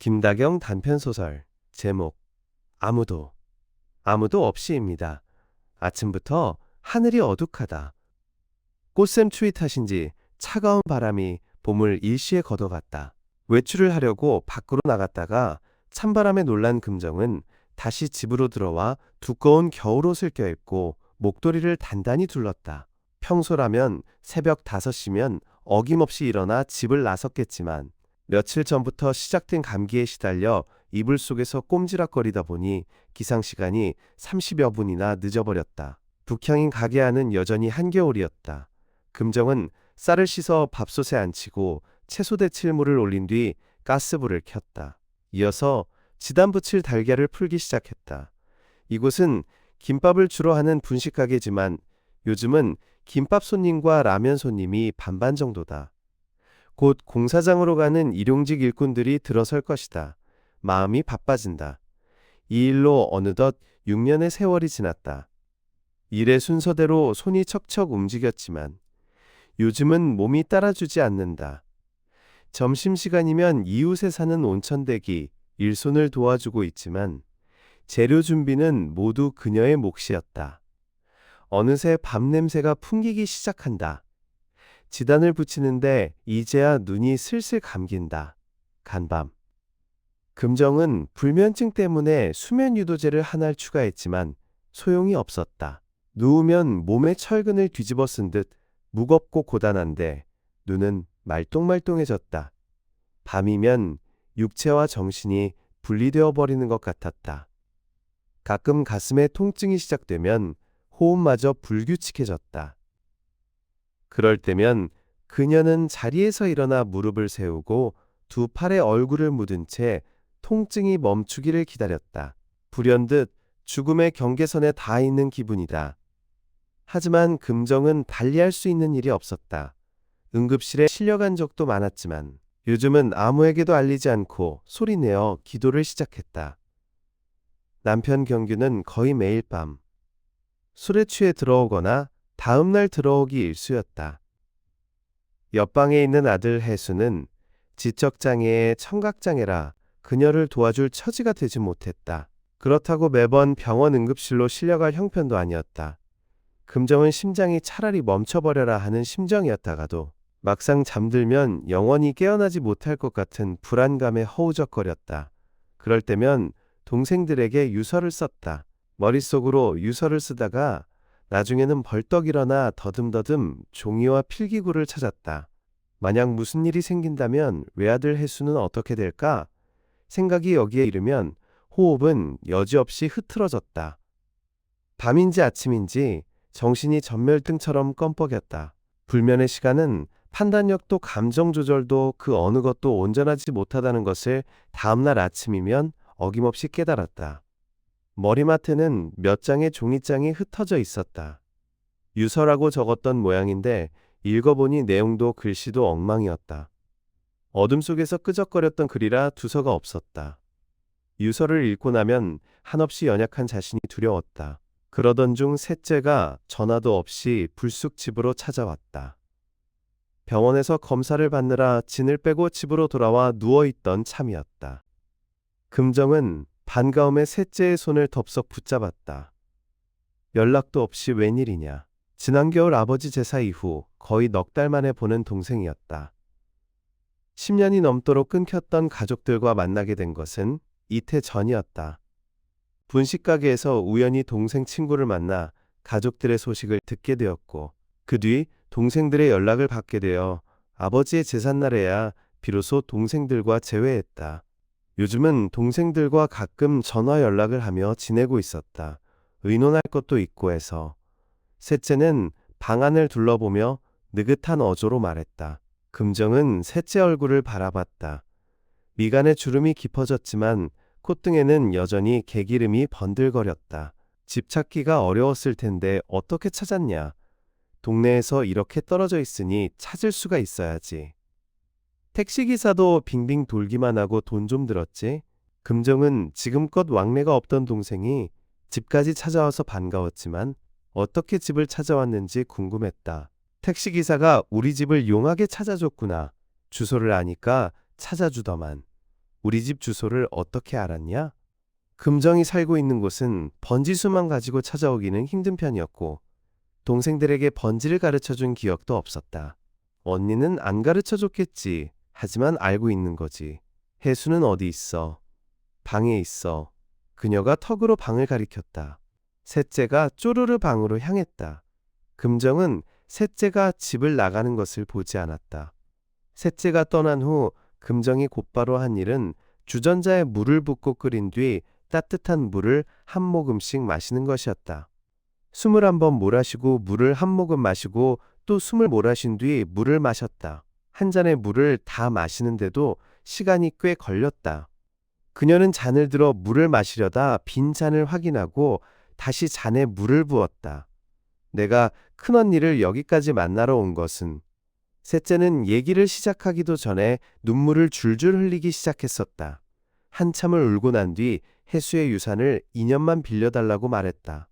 김다경 단편소설 제목 아무도 없이입니다. 아침부터 하늘이 어둑하다. 꽃샘추위 탓인지 차가운 바람이 봄을 일시에 걷어갔다. 외출을 하려고 밖으로 나갔다가 찬바람에 놀란 금정은 다시 집으로 들어와 두꺼운 겨울옷을 껴입고 목도리를 단단히 둘렀다. 평소라면 새벽 5시면 어김없이 일어나 집을 나섰겠지만 며칠 전부터 시작된 감기에 시달려 이불 속에서 꼼지락거리다 보니 기상시간이 30여 분이나 늦어버렸다. 북향인 가게 안은 여전히 한겨울이었다. 금정은 쌀을 씻어 밥솥에 앉히고 채소대 칠물을 올린 뒤 가스불을 켰다. 이어서 지단 붙일 달걀을 풀기 시작했다. 이곳은 김밥을 주로 하는 분식가게지만 요즘은 김밥 손님과 라면 손님이 반반 정도다. 곧 공사장으로 가는 일용직 일꾼들이 들어설 것이다. 마음이 바빠진다. 이 일로 어느덧 6년의 세월이 지났다. 일의 순서대로 손이 척척 움직였지만 요즘은 몸이 따라주지 않는다. 점심시간이면 이웃에 사는 온천대기 일손을 도와주고 있지만 재료 준비는 모두 그녀의 몫이었다. 어느새 밤 냄새가 풍기기 시작한다. 지단을 붙이는데 이제야 눈이 슬슬 감긴다. 간밤. 금정은 불면증 때문에 수면 유도제를 한 알 추가했지만 소용이 없었다. 누우면 몸에 철근을 뒤집어 쓴 듯 무겁고 고단한데 눈은 말똥말똥해졌다. 밤이면 육체와 정신이 분리되어 버리는 것 같았다. 가끔 가슴에 통증이 시작되면 호흡마저 불규칙해졌다. 그럴 때면 그녀는 자리에서 일어나 무릎을 세우고 두 팔에 얼굴을 묻은 채 통증이 멈추기를 기다렸다. 불현듯 죽음의 경계선에 닿아 있는 기분이다. 하지만 금정은 달리할 수 있는 일이 없었다. 응급실에 실려간 적도 많았지만 요즘은 아무에게도 알리지 않고 소리내어 기도를 시작했다. 남편 경규는 거의 매일 밤 술에 취해 들어오거나 다음날 들어오기 일쑤였다. 옆방에 있는 아들 해수는 지적장애의 청각장애라 그녀를 도와줄 처지가 되지 못했다. 그렇다고 매번 병원 응급실로 실려갈 형편도 아니었다. 금정은 심장이 차라리 멈춰버려라 하는 심정이었다가도 막상 잠들면 영원히 깨어나지 못할 것 같은 불안감에 허우적거렸다. 그럴 때면 동생들에게 유서를 썼다. 머릿속으로 유서를 쓰다가 나중에는 벌떡 일어나 더듬더듬 종이와 필기구를 찾았다. 만약 무슨 일이 생긴다면 외아들 해수는 어떻게 될까? 생각이 여기에 이르면 호흡은 여지없이 흐트러졌다. 밤인지 아침인지 정신이 전멸등처럼 껌뻑였다. 불면의 시간은 판단력도 감정 조절도 그 어느 것도 온전하지 못하다는 것을 다음날 아침이면 어김없이 깨달았다. 머리맡에는 몇 장의 종이장이 흩어져 있었다. 유서라고 적었던 모양인데 읽어보니 내용도 글씨도 엉망이었다. 어둠 속에서 끄적거렸던 글이라 두서가 없었다. 유서를 읽고 나면 한없이 연약한 자신이 두려웠다. 그러던 중 셋째가 전화도 없이 불쑥 집으로 찾아왔다. 병원에서 검사를 받느라 진을 빼고 집으로 돌아와 누워있던 참이었다. 금정은 반가움에 셋째의 손을 덥석 붙잡았다. 연락도 없이 웬일이냐. 지난 겨울 아버지 제사 이후 거의 넉 달 만에 보는 동생이었다. 10년이 넘도록 끊겼던 가족들과 만나게 된 것은 이태 전이었다. 분식가게에서 우연히 동생 친구를 만나 가족들의 소식을 듣게 되었고 그 뒤 동생들의 연락을 받게 되어 아버지의 제삿날에야 비로소 동생들과 재회했다. 요즘은 동생들과 가끔 전화 연락을 하며 지내고 있었다. 의논할 것도 있고 해서. 셋째는 방 안을 둘러보며 느긋한 어조로 말했다. 금정은 셋째 얼굴을 바라봤다. 미간에 주름이 깊어졌지만 콧등에는 여전히 개기름이 번들거렸다. 집 찾기가 어려웠을 텐데 어떻게 찾았냐. 동네에서 이렇게 떨어져 있으니 찾을 수가 있어야지. 택시기사도 빙빙 돌기만 하고 돈 좀 들었지. 금정은 지금껏 왕래가 없던 동생이 집까지 찾아와서 반가웠지만 어떻게 집을 찾아왔는지 궁금했다. 택시기사가 우리 집을 용하게 찾아줬구나. 주소를 아니까 찾아주더만. 우리 집 주소를 어떻게 알았냐? 금정이 살고 있는 곳은 번지수만 가지고 찾아오기는 힘든 편이었고 동생들에게 번지를 가르쳐준 기억도 없었다. 언니는 안 가르쳐줬겠지. 하지만 알고 있는 거지. 혜수는 어디 있어? 방에 있어. 그녀가 턱으로 방을 가리켰다. 셋째가 쪼르르 방으로 향했다. 금정은 셋째가 집을 나가는 것을 보지 않았다. 셋째가 떠난 후 금정이 곧바로 한 일은 주전자에 물을 붓고 끓인 뒤 따뜻한 물을 한 모금씩 마시는 것이었다. 숨을 한번 몰아쉬고 물을 한 모금 마시고 또 숨을 몰아쉰 뒤 물을 마셨다. 한 잔의 물을 다 마시는데도 시간이 꽤 걸렸다. 그녀는 잔을 들어 물을 마시려다 빈 잔을 확인하고 다시 잔에 물을 부었다. 내가 큰언니를 여기까지 만나러 온 것은 셋째는 얘기를 시작하기도 전에 눈물을 줄줄 흘리기 시작했었다. 한참을 울고 난 뒤 혜수의 유산을 2년만 빌려달라고 말했다.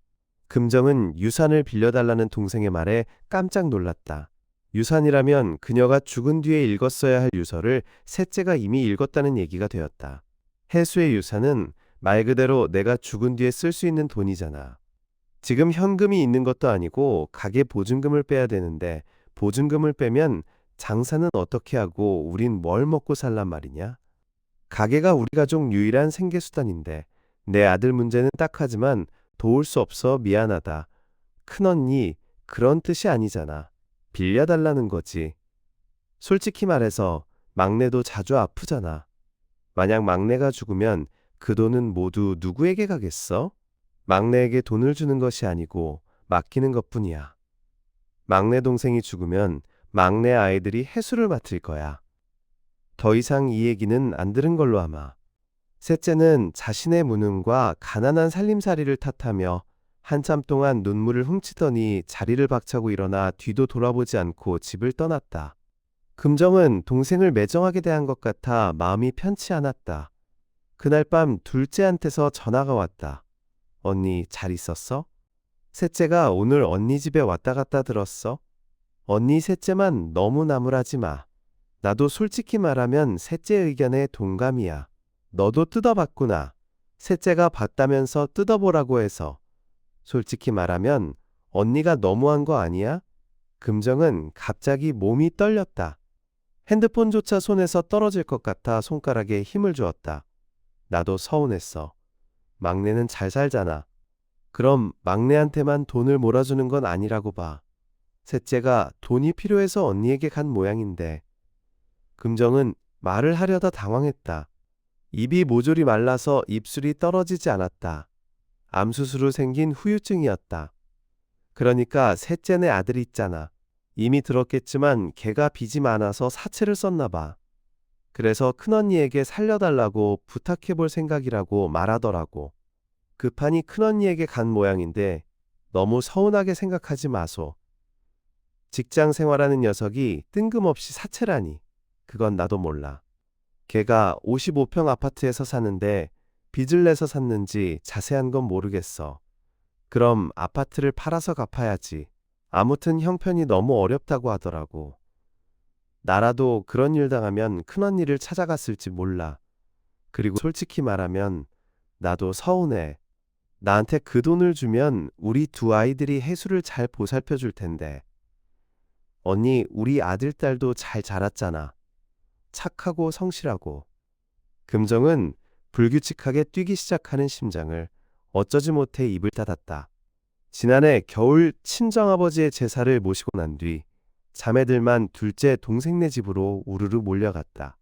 금정은 유산을 빌려달라는 동생의 말에 깜짝 놀랐다. 유산이라면 그녀가 죽은 뒤에 읽었어야 할 유서를 셋째가 이미 읽었다는 얘기가 되었다. 혜수의 유산은 말 그대로 내가 죽은 뒤에 쓸 수 있는 돈이잖아. 지금 현금이 있는 것도 아니고 가게 보증금을 빼야 되는데 보증금을 빼면 장사는 어떻게 하고 우린 뭘 먹고 살란 말이냐? 가게가 우리 가족 유일한 생계수단인데 내 아들 문제는 딱하지만 도울 수 없어 미안하다. 큰언니 그런 뜻이 아니잖아. 빌려달라는 거지. 솔직히 말해서 막내도 자주 아프잖아. 만약 막내가 죽으면 그 돈은 모두 누구에게 가겠어? 막내에게 돈을 주는 것이 아니고 맡기는 것뿐이야. 막내 동생이 죽으면 막내 아이들이 해수를 맡을 거야. 더 이상 이 얘기는 안 들은 걸로 아마. 셋째는 자신의 무능과 가난한 살림살이를 탓하며 한참 동안 눈물을 훔치더니 자리를 박차고 일어나 뒤도 돌아보지 않고 집을 떠났다. 금정은 동생을 매정하게 대한 것 같아 마음이 편치 않았다. 그날 밤 둘째한테서 전화가 왔다. 언니 잘 있었어? 셋째가 오늘 언니 집에 왔다 갔다 들었어? 언니 셋째만 너무 나무라지 마. 나도 솔직히 말하면 셋째 의견에 동감이야. 너도 뜯어봤구나. 셋째가 봤다면서 뜯어보라고 해서. 솔직히 말하면 언니가 너무한 거 아니야? 금정은 갑자기 몸이 떨렸다. 핸드폰조차 손에서 떨어질 것 같아 손가락에 힘을 주었다. 나도 서운했어. 막내는 잘 살잖아. 그럼 막내한테만 돈을 몰아주는 건 아니라고 봐. 셋째가 돈이 필요해서 언니에게 간 모양인데. 금정은 말을 하려다 당황했다. 입이 모조리 말라서 입술이 떨어지지 않았다. 암수수로 생긴 후유증이었다. 그러니까 셋째네 아들 있잖아. 이미 들었겠지만 걔가 빚이 많아서 사채를 썼나 봐. 그래서 큰언니에게 살려달라고 부탁해볼 생각이라고 말하더라고. 급하니 큰언니에게 간 모양인데 너무 서운하게 생각하지 마소. 직장 생활하는 녀석이 뜬금없이 사채라니. 그건 나도 몰라. 걔가 55평 아파트에서 사는데 빚을 내서 샀는지 자세한 건 모르겠어. 그럼 아파트를 팔아서 갚아야지. 아무튼 형편이 너무 어렵다고 하더라고. 나라도 그런 일 당하면 큰언니를 찾아갔을지 몰라. 그리고 솔직히 말하면 나도 서운해. 나한테 그 돈을 주면 우리 두 아이들이 혜수를 잘 보살펴 줄 텐데. 언니 우리 아들 딸도 잘 자랐잖아. 착하고 성실하고. 금정은 불규칙하게 뛰기 시작하는 심장을 어쩌지 못해 입을 닫았다. 지난해 겨울 친정아버지의 제사를 모시고 난 뒤 자매들만 둘째 동생네 집으로 우르르 몰려갔다.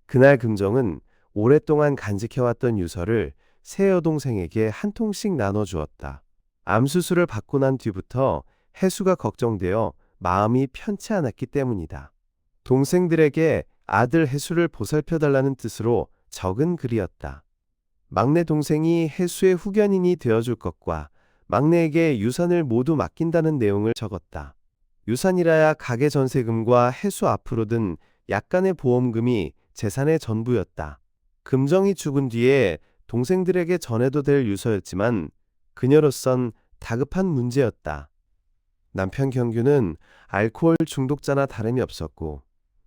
그날 금정은 오랫동안 간직해왔던 유서를 새 여동생에게 한 통씩 나눠주었다. 암수술을 받고 난 뒤부터 혜수가 걱정되어 마음이 편치 않았기 때문이다. 동생들에게 아들 혜수를 보살펴달라는 뜻으로 적은 글이었다. 막내 동생이 혜수의 후견인이 되어줄 것과 막내에게 유산을 모두 맡긴다는 내용을 적었다. 유산이라야 가계 전세금과 혜수 앞으로 든 약간의 보험금이 재산의 전부였다. 금정이 죽은 뒤에 동생들에게 전해도 될 유서였지만 그녀로선 다급한 문제였다. 남편 경규는 알코올 중독자나 다름이 없었고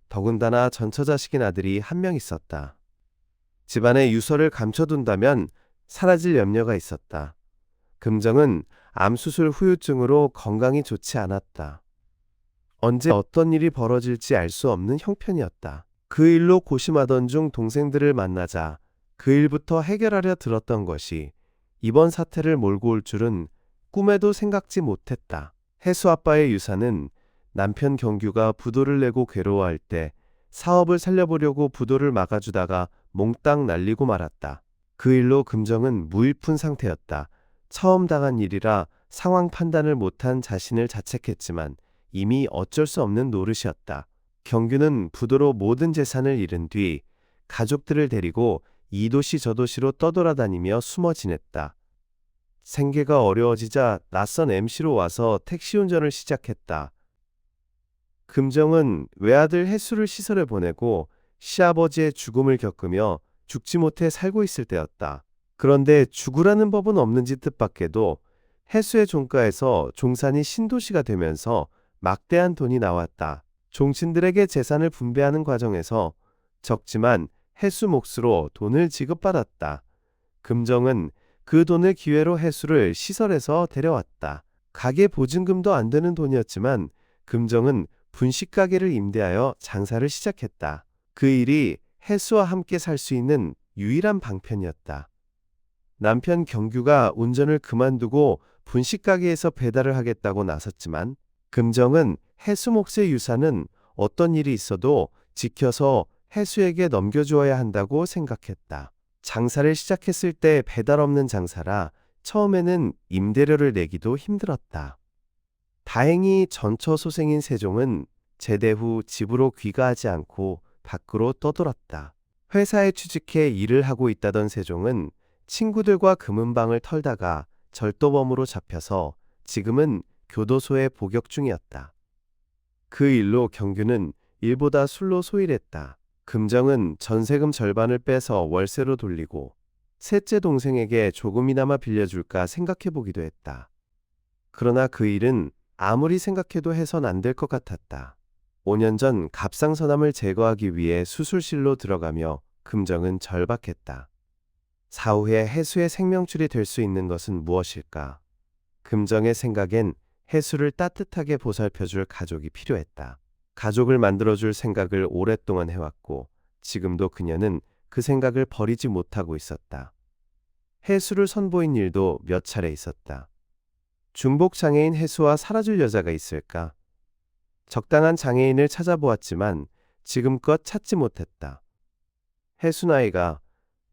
더군다나 전처자식인 아들이 한 명 있었다. 집안에 유서를 감춰둔다면 사라질 염려가 있었다. 금정은 암수술 후유증으로 건강이 좋지 않았다. 언제 어떤 일이 벌어질지 알 수 없는 형편이었다. 그 일로 고심하던 중 동생들을 만나자 그 일부터 해결하려 들었던 것이 이번 사태를 몰고 올 줄은 꿈에도 생각지 못했다. 혜수 아빠의 유사는 남편 경규가 부도를 내고 괴로워할 때 사업을 살려보려고 부도를 막아주다가 몽땅 날리고 말았다. 그 일로 금정은 무일푼 상태였다. 처음 당한 일이라 상황 판단을 못한 자신을 자책했지만 이미 어쩔 수 없는 노릇이었다. 경규는 부도로 모든 재산을 잃은 뒤 가족들을 데리고 이 도시 저 도시로 떠돌아다니며 숨어 지냈다. 생계가 어려워지자 낯선 MC로 와서 택시 운전을 시작했다. 금정은 외아들 혜수를 시설에 보내고 시아버지의 죽음을 겪으며 죽지 못해 살고 있을 때였다. 그런데 죽으라는 법은 없는지 뜻밖에도 혜수의 종가에서 종산이 신도시가 되면서 막대한 돈이 나왔다. 종친들에게 재산을 분배하는 과정에서 적지만 혜수 몫으로 돈을 지급받았다. 금정은 그 돈을 기회로 혜수를 시설에서 데려왔다. 가게 보증금도 안 되는 돈이었지만 금정은 분식 가게를 임대하여 장사를 시작했다. 그 일이 혜수와 함께 살 수 있는 유일한 방편이었다. 남편 경규가 운전을 그만두고 분식 가게에서 배달을 하겠다고 나섰지만 금정은 혜수 몫의 유산은 어떤 일이 있어도 지켜서 혜수에게 넘겨주어야 한다고 생각했다. 장사를 시작했을 때 배달 없는 장사라 처음에는 임대료를 내기도 힘들었다. 다행히 전처소생인 세종은 제대 후 집으로 귀가하지 않고 밖으로 떠돌았다. 회사에 취직해 일을 하고 있다던 세종은 친구들과 금은방을 털다가 절도범으로 잡혀서 지금은 교도소에 복역 중이었다. 그 일로 경규는 일보다 술로 소일했다. 금정은 전세금 절반을 빼서 월세로 돌리고 셋째 동생에게 조금이나마 빌려줄까 생각해보기도 했다. 그러나 그 일은 아무리 생각해도 해선 안 될 것 같았다. 5년 전 갑상선암을 제거하기 위해 수술실로 들어가며 금정은 절박했다. 사후에 혜수의 생명줄이 될 수 있는 것은 무엇일까? 금정의 생각엔 혜수를 따뜻하게 보살펴줄 가족이 필요했다. 가족을 만들어줄 생각을 오랫동안 해왔고 지금도 그녀는 그 생각을 버리지 못하고 있었다. 혜수를 선보인 일도 몇 차례 있었다. 중복 장애인 혜수와 살아줄 여자가 있을까? 적당한 장애인을 찾아보았지만 지금껏 찾지 못했다. 혜수 나이가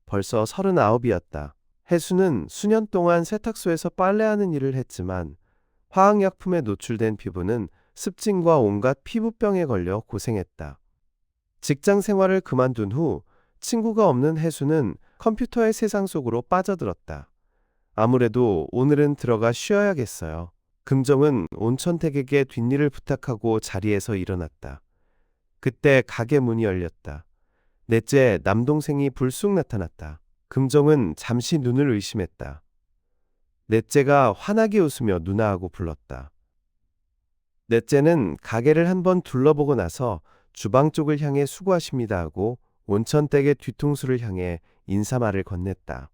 벌써 39이었다. 혜수는 수년 동안 세탁소에서 빨래하는 일을 했지만 화학약품에 노출된 피부는 습진과 온갖 피부병에 걸려 고생했다. 직장 생활을 그만둔 후 친구가 없는 혜수는 컴퓨터의 세상 속으로 빠져들었다. 아무래도 오늘은 들어가 쉬어야겠어요. 금정은 온천택에게 뒷일을 부탁하고 자리에서 일어났다. 그때 가게 문이 열렸다. 넷째 남동생이 불쑥 나타났다. 금정은 잠시 눈을 의심했다. 넷째가 환하게 웃으며 누나하고 불렀다. 넷째는 가게를 한번 둘러보고 나서 주방 쪽을 향해 수고하십니다 하고 온천댁의 뒤통수를 향해 인사말을 건넸다.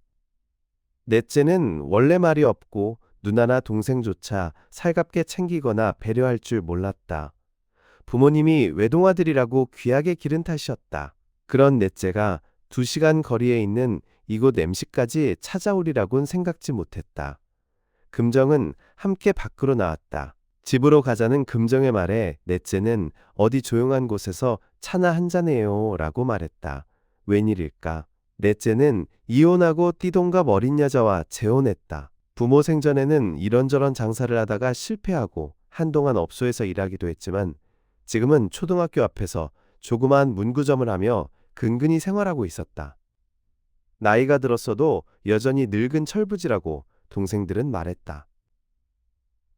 넷째는 원래 말이 없고 누나나 동생조차 살갑게 챙기거나 배려할 줄 몰랐다. 부모님이 외동아들이라고 귀하게 기른 탓이었다. 그런 넷째가 2시간 거리에 있는 이곳 MC까지 찾아오리라곤 생각지 못했다. 금정은 함께 밖으로 나왔다. 집으로 가자는 금정의 말에 넷째는 어디 조용한 곳에서 차나 한잔해요 라고 말했다. 웬일일까? 넷째는 이혼하고 띠동갑 어린 여자와 재혼했다. 부모 생전에는 이런저런 장사를 하다가 실패하고 한동안 업소에서 일하기도 했지만 지금은 초등학교 앞에서 조그마한 문구점을 하며 근근히 생활하고 있었다. 나이가 들었어도 여전히 늙은 철부지라고 동생들은 말했다.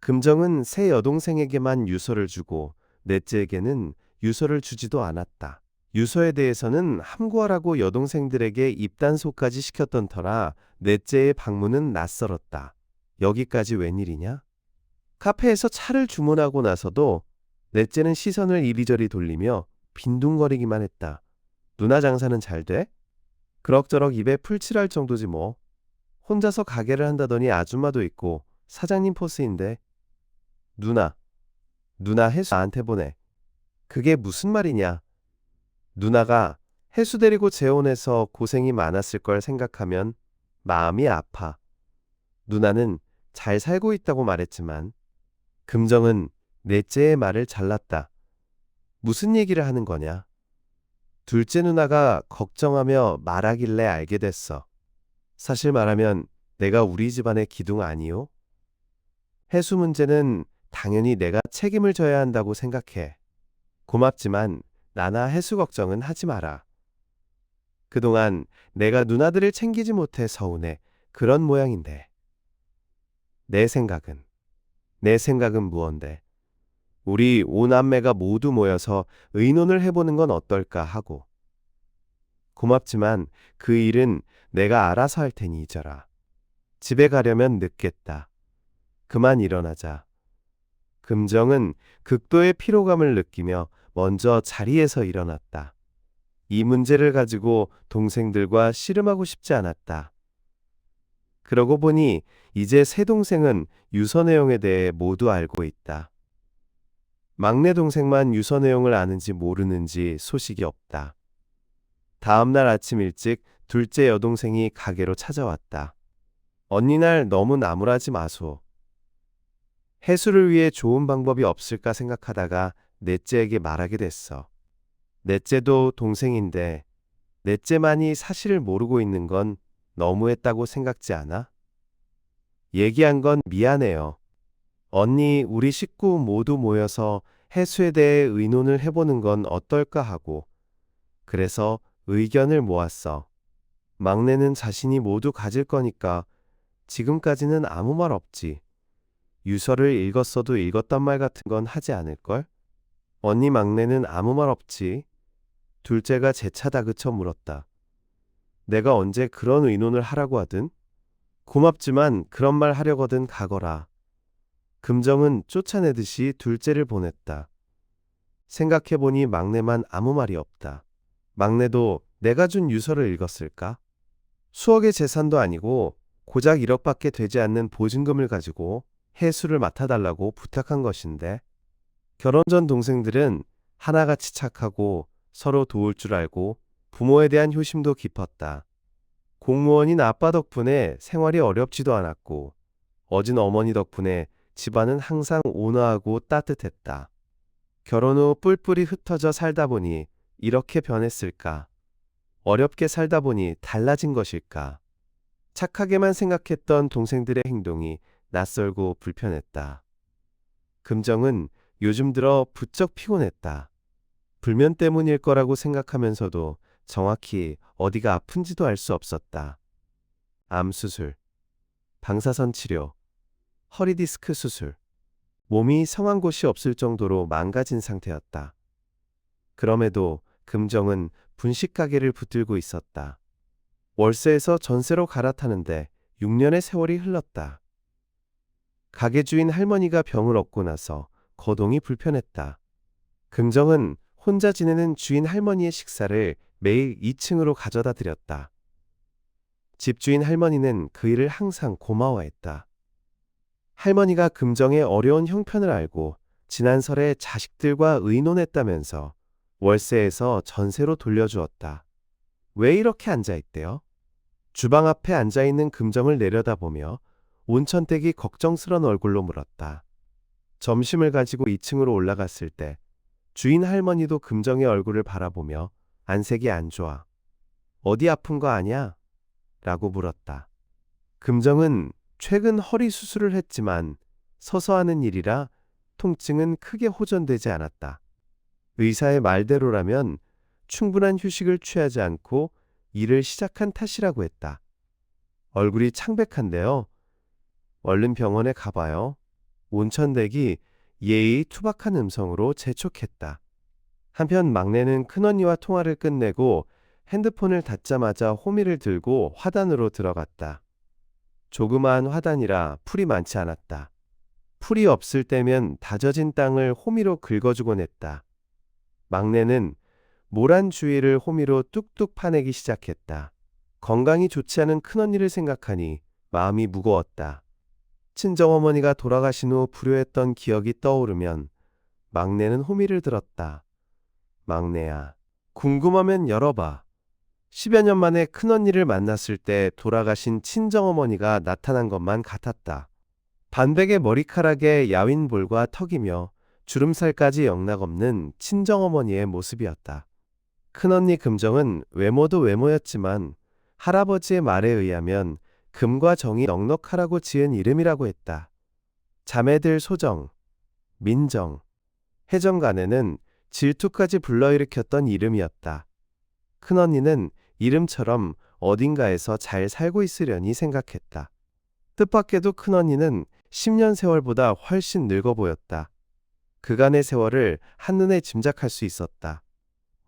금정은 새 여동생에게만 유서를 주고 넷째에게는 유서를 주지도 않았다. 유서에 대해서는 함구하라고 여동생들에게 입단속까지 시켰던 터라 넷째의 방문은 낯설었다. 여기까지 웬일이냐? 카페에서 차를 주문하고 나서도 넷째는 시선을 이리저리 돌리며 빈둥거리기만 했다. 누나 장사는 잘 돼? 그럭저럭 입에 풀칠할 정도지 뭐. 혼자서 가게를 한다더니 아줌마도 있고 사장님 포스인데. 누나 해수 나한테 보내. 그게 무슨 말이냐. 누나가 해수 데리고 재혼해서 고생이 많았을 걸 생각하면 마음이 아파. 누나는 잘 살고 있다고 말했지만 금정은 넷째의 말을 잘랐다. 무슨 얘기를 하는 거냐? 둘째 누나가 걱정하며 말하길래 알게 됐어. 사실 말하면 내가 우리 집안의 기둥 아니요? 해수 문제는 당연히 내가 책임을 져야 한다고 생각해. 고맙지만 나나 해수 걱정은 하지 마라. 그동안 내가 누나들을 챙기지 못해 서운해. 그런 모양인데. 내 생각은 무언데. 우리 오남매가 모두 모여서 의논을 해보는 건 어떨까 하고. 고맙지만 그 일은 내가 알아서 할 테니 잊어라. 집에 가려면 늦겠다. 그만 일어나자. 금정은 극도의 피로감을 느끼며 먼저 자리에서 일어났다. 이 문제를 가지고 동생들과 씨름하고 싶지 않았다. 그러고 보니 이제 세 동생은 유서 내용에 대해 모두 알고 있다. 막내 동생만 유서 내용을 아는지 모르는지 소식이 없다. 다음 날 아침 일찍 둘째 여동생이 가게로 찾아왔다. 언니 날 너무 나무라지 마소. 해수를 위해 좋은 방법이 없을까 생각하다가 넷째에게 말하게 됐어. 넷째도 동생인데 넷째만이 사실을 모르고 있는 건 너무했다고 생각지 않아? 얘기한 건 미안해요. 언니, 우리 식구 모두 모여서 해수에 대해 의논을 해보는 건 어떨까 하고. 그래서 의견을 모았어. 막내는 자신이 모두 가질 거니까 지금까지는 아무 말 없지. 유서를 읽었어도 읽었단 말 같은 건 하지 않을걸? 언니 막내는 아무 말 없지. 둘째가 재차 다그쳐 물었다. 내가 언제 그런 의논을 하라고 하든? 고맙지만 그런 말 하려거든 가거라. 금정은 쫓아내듯이 둘째를 보냈다. 생각해보니 막내만 아무 말이 없다. 막내도 내가 준 유서를 읽었을까? 수억의 재산도 아니고 고작 1억밖에 되지 않는 보증금을 가지고 해수를 맡아달라고 부탁한 것인데 결혼 전 동생들은 하나같이 착하고 서로 도울 줄 알고 부모에 대한 효심도 깊었다. 공무원인 아빠 덕분에 생활이 어렵지도 않았고 어진 어머니 덕분에 집안은 항상 온화하고 따뜻했다. 결혼 후 뿔뿔이 흩어져 살다 보니 이렇게 변했을까? 어렵게 살다 보니 달라진 것일까? 착하게만 생각했던 동생들의 행동이 낯설고 불편했다. 금정은 요즘 들어 부쩍 피곤했다. 불면 때문일 거라고 생각하면서도 정확히 어디가 아픈지도 알 수 없었다. 암 수술, 방사선 치료, 허리 디스크 수술. 몸이 성한 곳이 없을 정도로 망가진 상태였다. 그럼에도 금정은 분식 가게를 붙들고 있었다. 월세에서 전세로 갈아타는데 6년의 세월이 흘렀다. 가게 주인 할머니가 병을 얻고 나서 거동이 불편했다. 금정은 혼자 지내는 주인 할머니의 식사를 매일 2층으로 가져다 드렸다. 집주인 할머니는 그 일을 항상 고마워했다. 할머니가 금정의 어려운 형편을 알고 지난 설에 자식들과 의논했다면서 월세에서 전세로 돌려주었다. 왜 이렇게 앉아있대요? 주방 앞에 앉아있는 금정을 내려다보며 온천댁이 걱정스런 얼굴로 물었다. 점심을 가지고 2층으로 올라갔을 때 주인 할머니도 금정의 얼굴을 바라보며 안색이 안 좋아. 어디 아픈 거 아냐? 라고 물었다. 금정은 최근 허리 수술을 했지만 서서 하는 일이라 통증은 크게 호전되지 않았다. 의사의 말대로라면 충분한 휴식을 취하지 않고 일을 시작한 탓이라고 했다. 얼굴이 창백한데요. 얼른 병원에 가봐요. 온천댁이 예의 투박한 음성으로 재촉했다. 한편 막내는 큰언니와 통화를 끝내고 핸드폰을 닫자마자 호미를 들고 화단으로 들어갔다. 조그마한 화단이라 풀이 많지 않았다. 풀이 없을 때면 다져진 땅을 호미로 긁어주곤 했다. 막내는 모란 주위를 호미로 뚝뚝 파내기 시작했다. 건강이 좋지 않은 큰언니를 생각하니 마음이 무거웠다. 친정어머니가 돌아가신 후 불효했던 기억이 떠오르면 막내는 호미를 들었다. 막내야, 궁금하면 열어봐. 10여 년 만에 큰언니를 만났을 때 돌아가신 친정어머니가 나타난 것만 같았다. 반백의 머리카락에 야윈 볼과 턱이며 주름살까지 영락없는 친정어머니의 모습이었다. 큰언니 금정은 외모도 외모였지만 할아버지의 말에 의하면 금과 정이 넉넉하라고 지은 이름이라고 했다. 자매들 소정, 민정, 혜정간에는 질투까지 불러일으켰던 이름이었다. 큰언니는 이름처럼 어딘가에서 잘 살고 있으려니 생각했다. 뜻밖에도 큰언니는 10년 세월보다 훨씬 늙어 보였다. 그간의 세월을 한눈에 짐작할 수 있었다.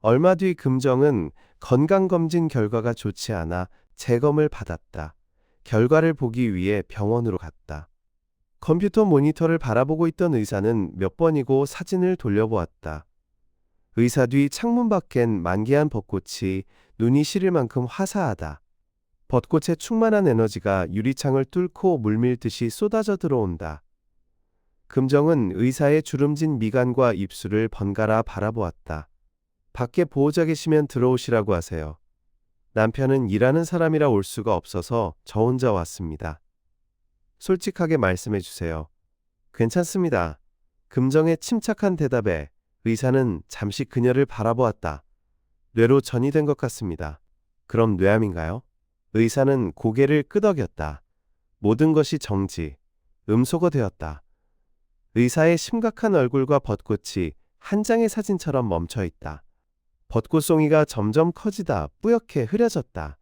얼마 뒤 금정은 건강검진 결과가 좋지 않아 재검을 받았다. 결과를 보기 위해 병원으로 갔다. 컴퓨터 모니터를 바라보고 있던 의사는 몇 번이고 사진을 돌려보았다. 의사 뒤 창문 밖엔 만개한 벚꽃이 눈이 시릴 만큼 화사하다. 벚꽃의 충만한 에너지가 유리창을 뚫고 물밀듯이 쏟아져 들어온다. 금정은 의사의 주름진 미간과 입술을 번갈아 바라보았다. 밖에 보호자 계시면 들어오시라고 하세요. 남편은 일하는 사람이라 올 수가 없어서 저 혼자 왔습니다. 솔직하게 말씀해 주세요. 괜찮습니다. 금정의 침착한 대답에 의사는 잠시 그녀를 바라보았다. 뇌로 전이된 것 같습니다. 그럼 뇌암인가요? 의사는 고개를 끄덕였다. 모든 것이 정지, 음소거되었다. 의사의 심각한 얼굴과 벚꽃이 한 장의 사진처럼 멈춰 있다. 벚꽃송이가 점점 커지다 뿌옇게 흐려졌다.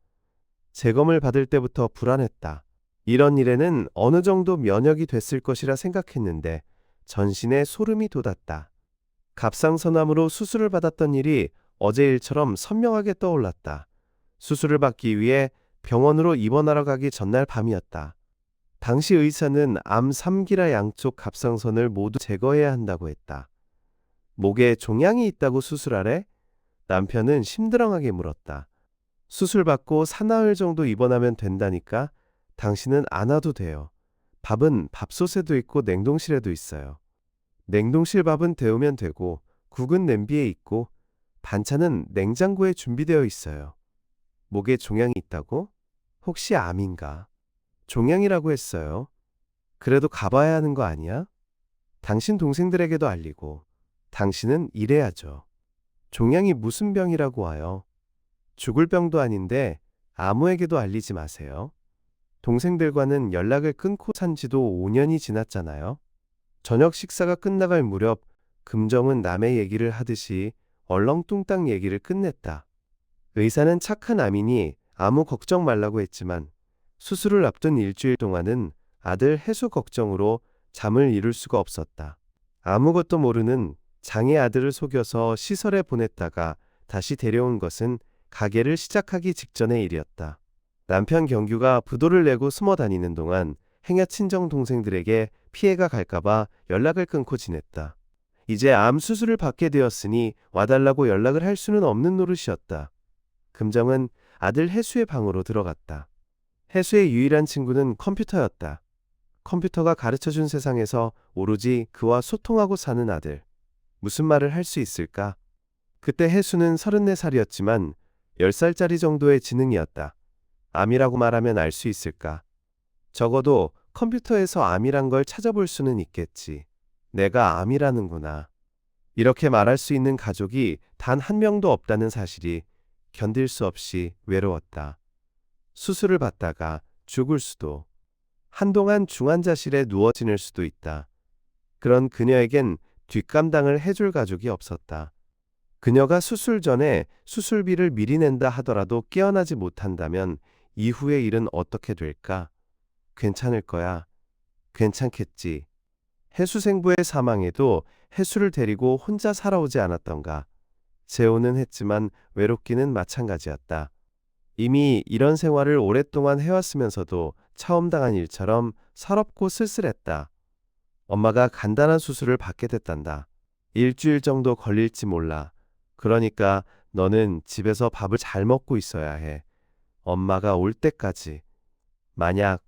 재검을 받을 때부터 불안했다. 이런 일에는 어느 정도 면역이 됐을 것이라 생각했는데 전신에 소름이 돋았다. 갑상선암으로 수술을 받았던 일이 어제 일처럼 선명하게 떠올랐다. 수술을 받기 위해 병원으로 입원하러 가기 전날 밤이었다. 당시 의사는 암 3기라 양쪽 갑상선을 모두 제거해야 한다고 했다. 목에 종양이 있다고 수술하래? 남편은 심드렁하게 물었다. 수술 받고 사나흘 정도 입원하면 된다니까 당신은 안 와도 돼요. 밥은 밥솥에도 있고 냉동실에도 있어요. 냉동실 밥은 데우면 되고 국은 냄비에 있고 반찬은 냉장고에 준비되어 있어요. 목에 종양이 있다고? 혹시 암인가? 종양이라고 했어요. 그래도 가봐야 하는 거 아니야? 당신 동생들에게도 알리고 당신은 일해야죠. 종양이 무슨 병이라고 와요? 죽을 병도 아닌데 아무에게도 알리지 마세요. 동생들과는 연락을 끊고 산 지도 5년이 지났잖아요. 저녁 식사가 끝나갈 무렵 금정은 남의 얘기를 하듯이 얼렁뚱땅 얘기를 끝냈다. 의사는 착한 암이니 아무 걱정 말라고 했지만 수술을 앞둔 일주일 동안은 아들 해수 걱정으로 잠을 이룰 수가 없었다. 아무것도 모르는 장애 아들을 속여서 시설에 보냈다가 다시 데려온 것은 가게를 시작하기 직전의 일이었다. 남편 경규가 부도를 내고 숨어 다니는 동안 행여 친정 동생들에게 피해가 갈까봐 연락을 끊고 지냈다. 이제 암 수술을 받게 되었으니 와달라고 연락을 할 수는 없는 노릇이었다. 금정은 아들 해수의 방으로 들어갔다. 해수의 유일한 친구는 컴퓨터였다. 컴퓨터가 가르쳐준 세상에서 오로지 그와 소통하고 사는 아들. 무슨 말을 할 수 있을까? 그때 해수는 34살이었지만 10살짜리 정도의 지능이었다. 암이라고 말하면 알 수 있을까? 적어도 컴퓨터에서 암이란 걸 찾아볼 수는 있겠지. 내가 암이라는구나. 이렇게 말할 수 있는 가족이 단 한 명도 없다는 사실이 견딜 수 없이 외로웠다. 수술을 받다가 죽을 수도, 한동안 중환자실에 누워 지낼 수도 있다. 그런 그녀에겐 뒷감당을 해줄 가족이 없었다. 그녀가 수술 전에 수술비를 미리 낸다 하더라도 깨어나지 못한다면 이후의 일은 어떻게 될까? 괜찮을 거야. 괜찮겠지. 해수생부의 사망에도 해수를 데리고 혼자 살아오지 않았던가. 재혼은 했지만 외롭기는 마찬가지였다. 이미 이런 생활을 오랫동안 해왔으면서도 처음 당한 일처럼 서럽고 쓸쓸했다. 엄마가 간단한 수술을 받게 됐단다. 일주일 정도 걸릴지 몰라. 그러니까 너는 집에서 밥을 잘 먹고 있어야 해. 엄마가 올 때까지. 만약,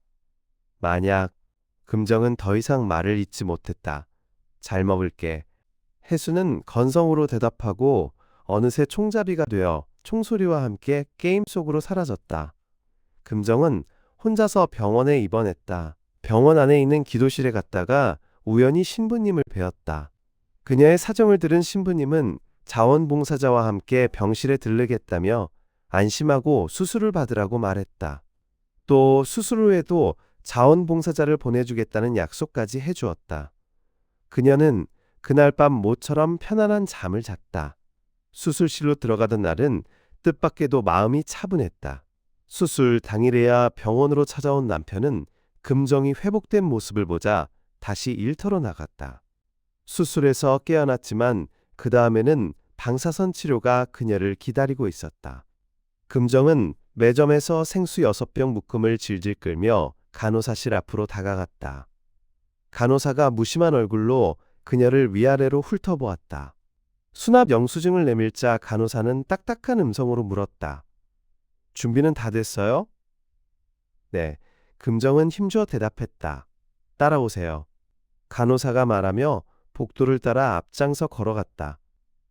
금정은 더 이상 말을 잇지 못했다. 잘 먹을게. 해수는 건성으로 대답하고 어느새 총잡이가 되어 총소리와 함께 게임 속으로 사라졌다. 금정은 혼자서 병원에 입원했다. 병원 안에 있는 기도실에 갔다가 우연히 신부님을 뵈었다. 그녀의 사정을 들은 신부님은 자원봉사자와 함께 병실에 들르겠다며 안심하고 수술을 받으라고 말했다. 또 수술 후에도 자원봉사자를 보내주겠다는 약속까지 해주었다. 그녀는 그날 밤 모처럼 편안한 잠을 잤다. 수술실로 들어가던 날은 뜻밖에도 마음이 차분했다. 수술 당일에야 병원으로 찾아온 남편은 금정이 회복된 모습을 보자 다시 일터로 나갔다. 수술에서 깨어났지만 그 다음에는 방사선 치료가 그녀를 기다리고 있었다. 금정은 매점에서 생수 6병 묶음을 질질 끌며 간호사실 앞으로 다가갔다. 간호사가 무심한 얼굴로 그녀를 위아래로 훑어보았다. 수납 영수증을 내밀자 간호사는 딱딱한 음성으로 물었다. 준비는 다 됐어요? 네. 금정은 힘주어 대답했다. 따라오세요. 간호사가 말하며 복도를 따라 앞장서 걸어갔다.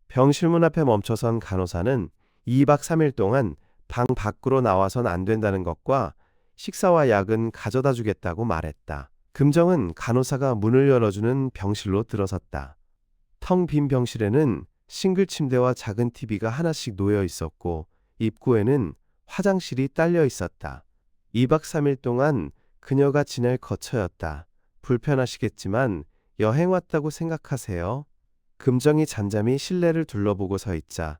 병실 문 앞에 멈춰선 간호사는 2박 3일 동안 방 밖으로 나와선 안 된다는 것과 식사와 약은 가져다 주겠다고 말했다. 금정은 간호사가 문을 열어주는 병실로 들어섰다. 텅 빈 병실에는 싱글 침대와 작은 TV가 하나씩 놓여 있었고 입구에는 화장실이 딸려 있었다. 2박 3일 동안 그녀가 지낼 거처였다. 불편하시겠지만 여행 왔다고 생각하세요. 금정이 잠잠히 실내를 둘러보고 서 있자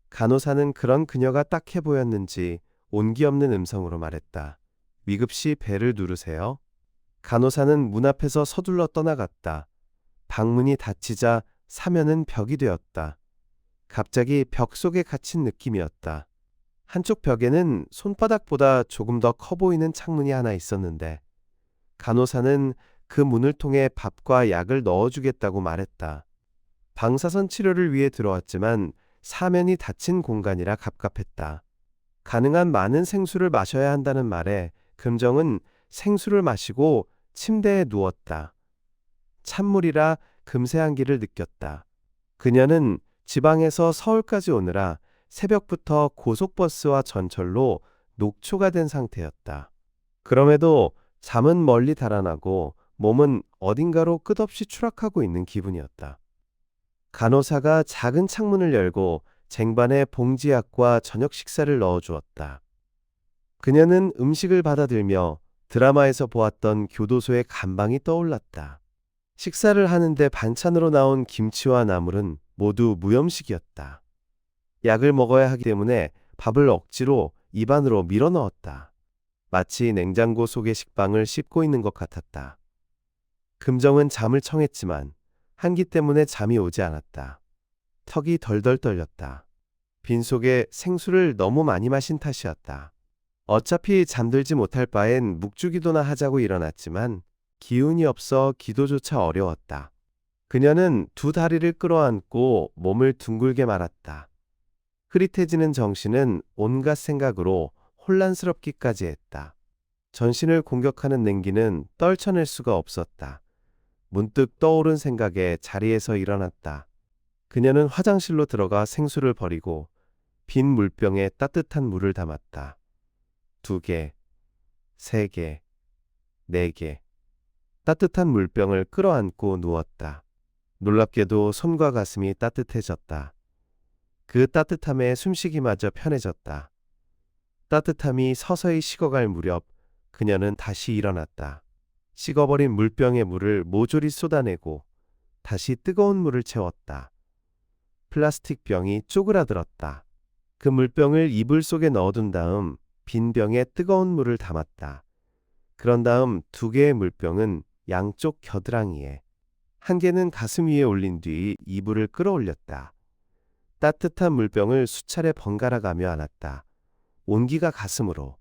간호사는 그런 그녀가 딱해 보였는지 온기 없는 음성으로 말했다. 위급시 벨을 누르세요. 간호사는 문 앞에서 서둘러 떠나갔다. 방문이 닫히자 사면은 벽이 되었다. 갑자기 벽 속에 갇힌 느낌이었다. 한쪽 벽에는 손바닥보다 조금 더 커 보이는 창문이 하나 있었는데 간호사는 그 문을 통해 밥과 약을 넣어주겠다고 말했다. 방사선 치료를 위해 들어왔지만 사면이 닫힌 공간이라 갑갑했다. 가능한 많은 생수를 마셔야 한다는 말에 금정은 생수를 마시고 침대에 누웠다. 찬물이라 금세 한기를 느꼈다. 그녀는 지방에서 서울까지 오느라 새벽부터 고속버스와 전철로 녹초가 된 상태였다. 그럼에도 잠은 멀리 달아나고 몸은 어딘가로 끝없이 추락하고 있는 기분이었다. 간호사가 작은 창문을 열고 쟁반에 봉지약과 저녁 식사를 넣어주었다. 그녀는 음식을 받아들며 드라마에서 보았던 교도소의 감방이 떠올랐다. 식사를 하는데 반찬으로 나온 김치와 나물은 모두 무염식이었다. 약을 먹어야 하기 때문에 밥을 억지로 입안으로 밀어 넣었다. 마치 냉장고 속의 식빵을 씹고 있는 것 같았다. 금정은 잠을 청했지만 한기 때문에 잠이 오지 않았다. 턱이 덜덜 떨렸다. 빈속에 생수를 너무 많이 마신 탓이었다. 어차피 잠들지 못할 바엔 묵주기도나 하자고 일어났지만 기운이 없어 기도조차 어려웠다. 그녀는 두 다리를 끌어안고 몸을 둥글게 말았다. 흐릿해지는 정신은 온갖 생각으로 혼란스럽기까지 했다. 전신을 공격하는 냉기는 떨쳐낼 수가 없었다. 문득 떠오른 생각에 자리에서 일어났다. 그녀는 화장실로 들어가 생수를 버리고 빈 물병에 따뜻한 물을 담았다. 2개, 3개, 4개. 따뜻한 물병을 끌어안고 누웠다. 놀랍게도 손과 가슴이 따뜻해졌다. 그 따뜻함에 숨쉬기마저 편해졌다. 따뜻함이 서서히 식어갈 무렵 그녀는 다시 일어났다. 식어버린 물병의 물을 모조리 쏟아내고 다시 뜨거운 물을 채웠다. 플라스틱 병이 쪼그라들었다. 그 물병을 이불 속에 넣어둔 다음 빈 병에 뜨거운 물을 담았다. 그런 다음 2개의 물병은 양쪽 겨드랑이에, 1개는 가슴 위에 올린 뒤 이불을 끌어올렸다. 따뜻한 물병을 수차례 번갈아 가며 안았다. 온기가 가슴으로,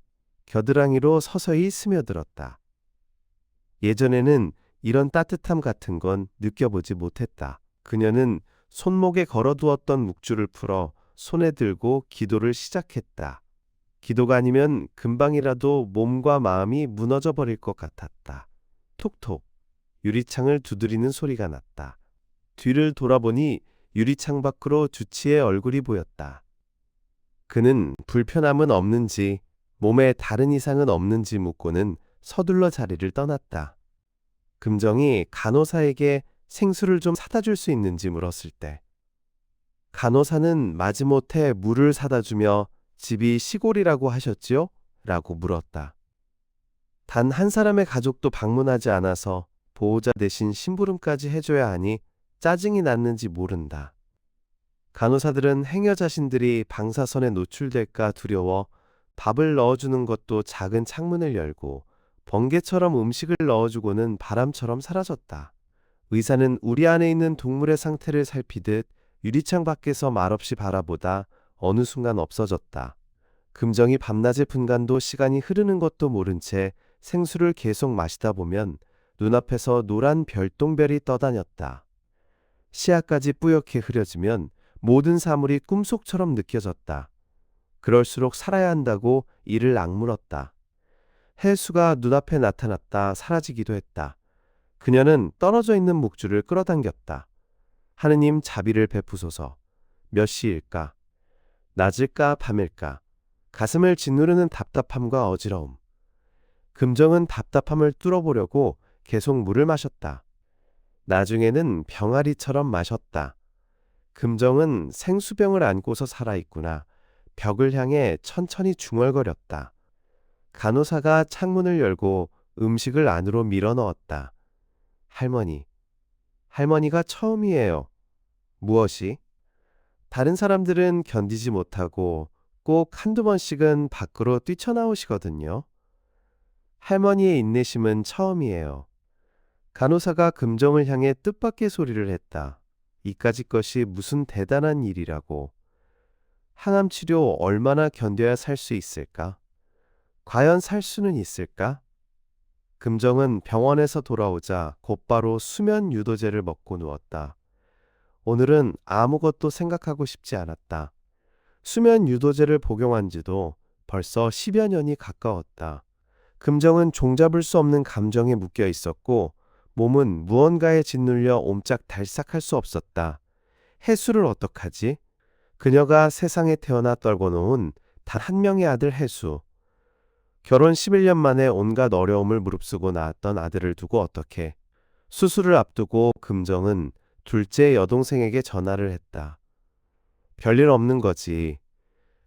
겨드랑이로 서서히 스며들었다. 예전에는 이런 따뜻함 같은 건 느껴보지 못했다. 그녀는 손목에 걸어두었던 묵주를 풀어 손에 들고 기도를 시작했다. 기도가 아니면 금방이라도 몸과 마음이 무너져 버릴 것 같았다. 톡톡 유리창을 두드리는 소리가 났다. 뒤를 돌아보니 유리창 밖으로 주치의 얼굴이 보였다. 그는 불편함은 없는지 몸에 다른 이상은 없는지 묻고는 서둘러 자리를 떠났다. 금정이 간호사에게 생수를 좀 사다 줄 수 있는지 물었을 때 간호사는 마지못해 물을 사다 주며 집이 시골이라고 하셨지요? 라고 물었다. 단 한 사람의 가족도 방문하지 않아서 보호자 대신 심부름까지 해줘야 하니 짜증이 났는지 모른다. 간호사들은 행여 자신들이 방사선에 노출될까 두려워 밥을 넣어주는 것도 작은 창문을 열고 번개처럼 음식을 넣어주고는 바람처럼 사라졌다. 의사는 우리 안에 있는 동물의 상태를 살피듯 유리창 밖에서 말없이 바라보다 어느 순간 없어졌다. 금정이 밤낮의 분간도 시간이 흐르는 것도 모른 채 생수를 계속 마시다 보면 눈앞에서 노란 별똥별이 떠다녔다. 시야까지 뿌옇게 흐려지면 모든 사물이 꿈속처럼 느껴졌다. 그럴수록 살아야 한다고 이를 악물었다. 헬수가 눈앞에 나타났다 사라지기도 했다. 그녀는 떨어져 있는 목줄을 끌어당겼다. 하느님 자비를 베푸소서. 몇 시일까? 낮일까 밤일까? 가슴을 짓누르는 답답함과 어지러움. 금정은 답답함을 뚫어보려고 계속 물을 마셨다. 나중에는 병아리처럼 마셨다. 금정은 생수병을 안고서 살아있구나. 벽을 향해 천천히 중얼거렸다. 간호사가 창문을 열고 음식을 안으로 밀어넣었다. 할머니가 처음이에요. 무엇이? 다른 사람들은 견디지 못하고 꼭 한두 번씩은 밖으로 뛰쳐나오시거든요. 할머니의 인내심은 처음이에요. 간호사가 금정을 향해 뜻밖의 소리를 했다. 이까짓 것이 무슨 대단한 일이라고. 항암 치료 얼마나 견뎌야 살 수 있을까? 과연 살 수는 있을까? 금정은 병원에서 돌아오자 곧바로 수면 유도제를 먹고 누웠다. 오늘은 아무것도 생각하고 싶지 않았다. 수면 유도제를 복용한 지도 벌써 10여 년이 가까웠다. 금정은 종잡을 수 없는 감정에 묶여 있었고 몸은 무언가에 짓눌려 옴짝달싹할 수 없었다. 해수를 어떡하지? 그녀가 세상에 태어나 떨궈 놓은 단 한 명의 아들 해수. 결혼 11년 만에 온갖 어려움을 무릅쓰고 낳았던 아들을 두고 어떻게. 수술을 앞두고 금정은 둘째 여동생에게 전화를 했다. 별일 없는 거지.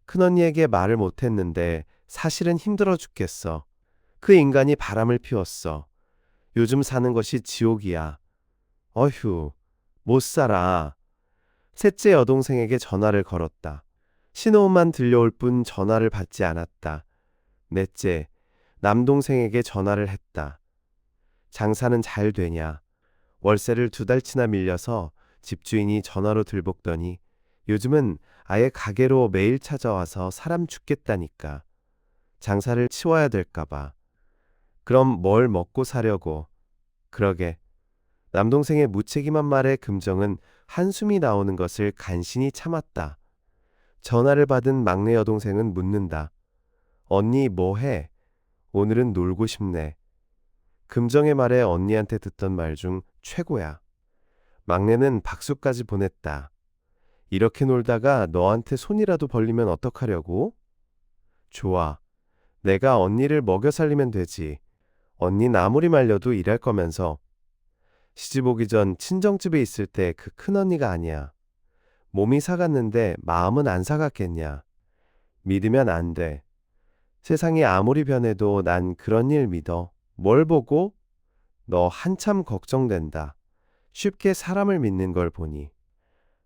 큰언니에게 말을 못했는데 사실은 힘들어 죽겠어. 그 인간이 바람을 피웠어. 요즘 사는 것이 지옥이야. 어휴, 못 살아. 셋째 여동생에게 전화를 걸었다. 신호음만 들려올 뿐 전화를 받지 않았다. 넷째, 남동생에게 전화를 했다. 장사는 잘 되냐? 월세를 2달치나 밀려서 집주인이 전화로 들볶더니 요즘은 아예 가게로 매일 찾아와서 사람 죽겠다니까. 장사를 치워야 될까봐. 그럼 뭘 먹고 사려고. 그러게. 남동생의 무책임한 말에 금정은 한숨이 나오는 것을 간신히 참았다. 전화를 받은 막내 여동생은 묻는다. 언니 뭐 해? 오늘은 놀고 싶네. 금정의 말에 언니한테 듣던 말 중 최고야. 막내는 박수까지 보냈다. 이렇게 놀다가 너한테 손이라도 벌리면 어떡하려고? 좋아. 내가 언니를 먹여 살리면 되지. 언닌 아무리 말려도 일할 거면서. 시집 오기 전 친정집에 있을 때 그 큰언니가 아니야. 몸이 사갔는데 마음은 안 사갔겠냐. 믿으면 안 돼. 세상이 아무리 변해도 난 그런 일 믿어. 뭘 보고? 너 한참 걱정된다. 쉽게 사람을 믿는 걸 보니.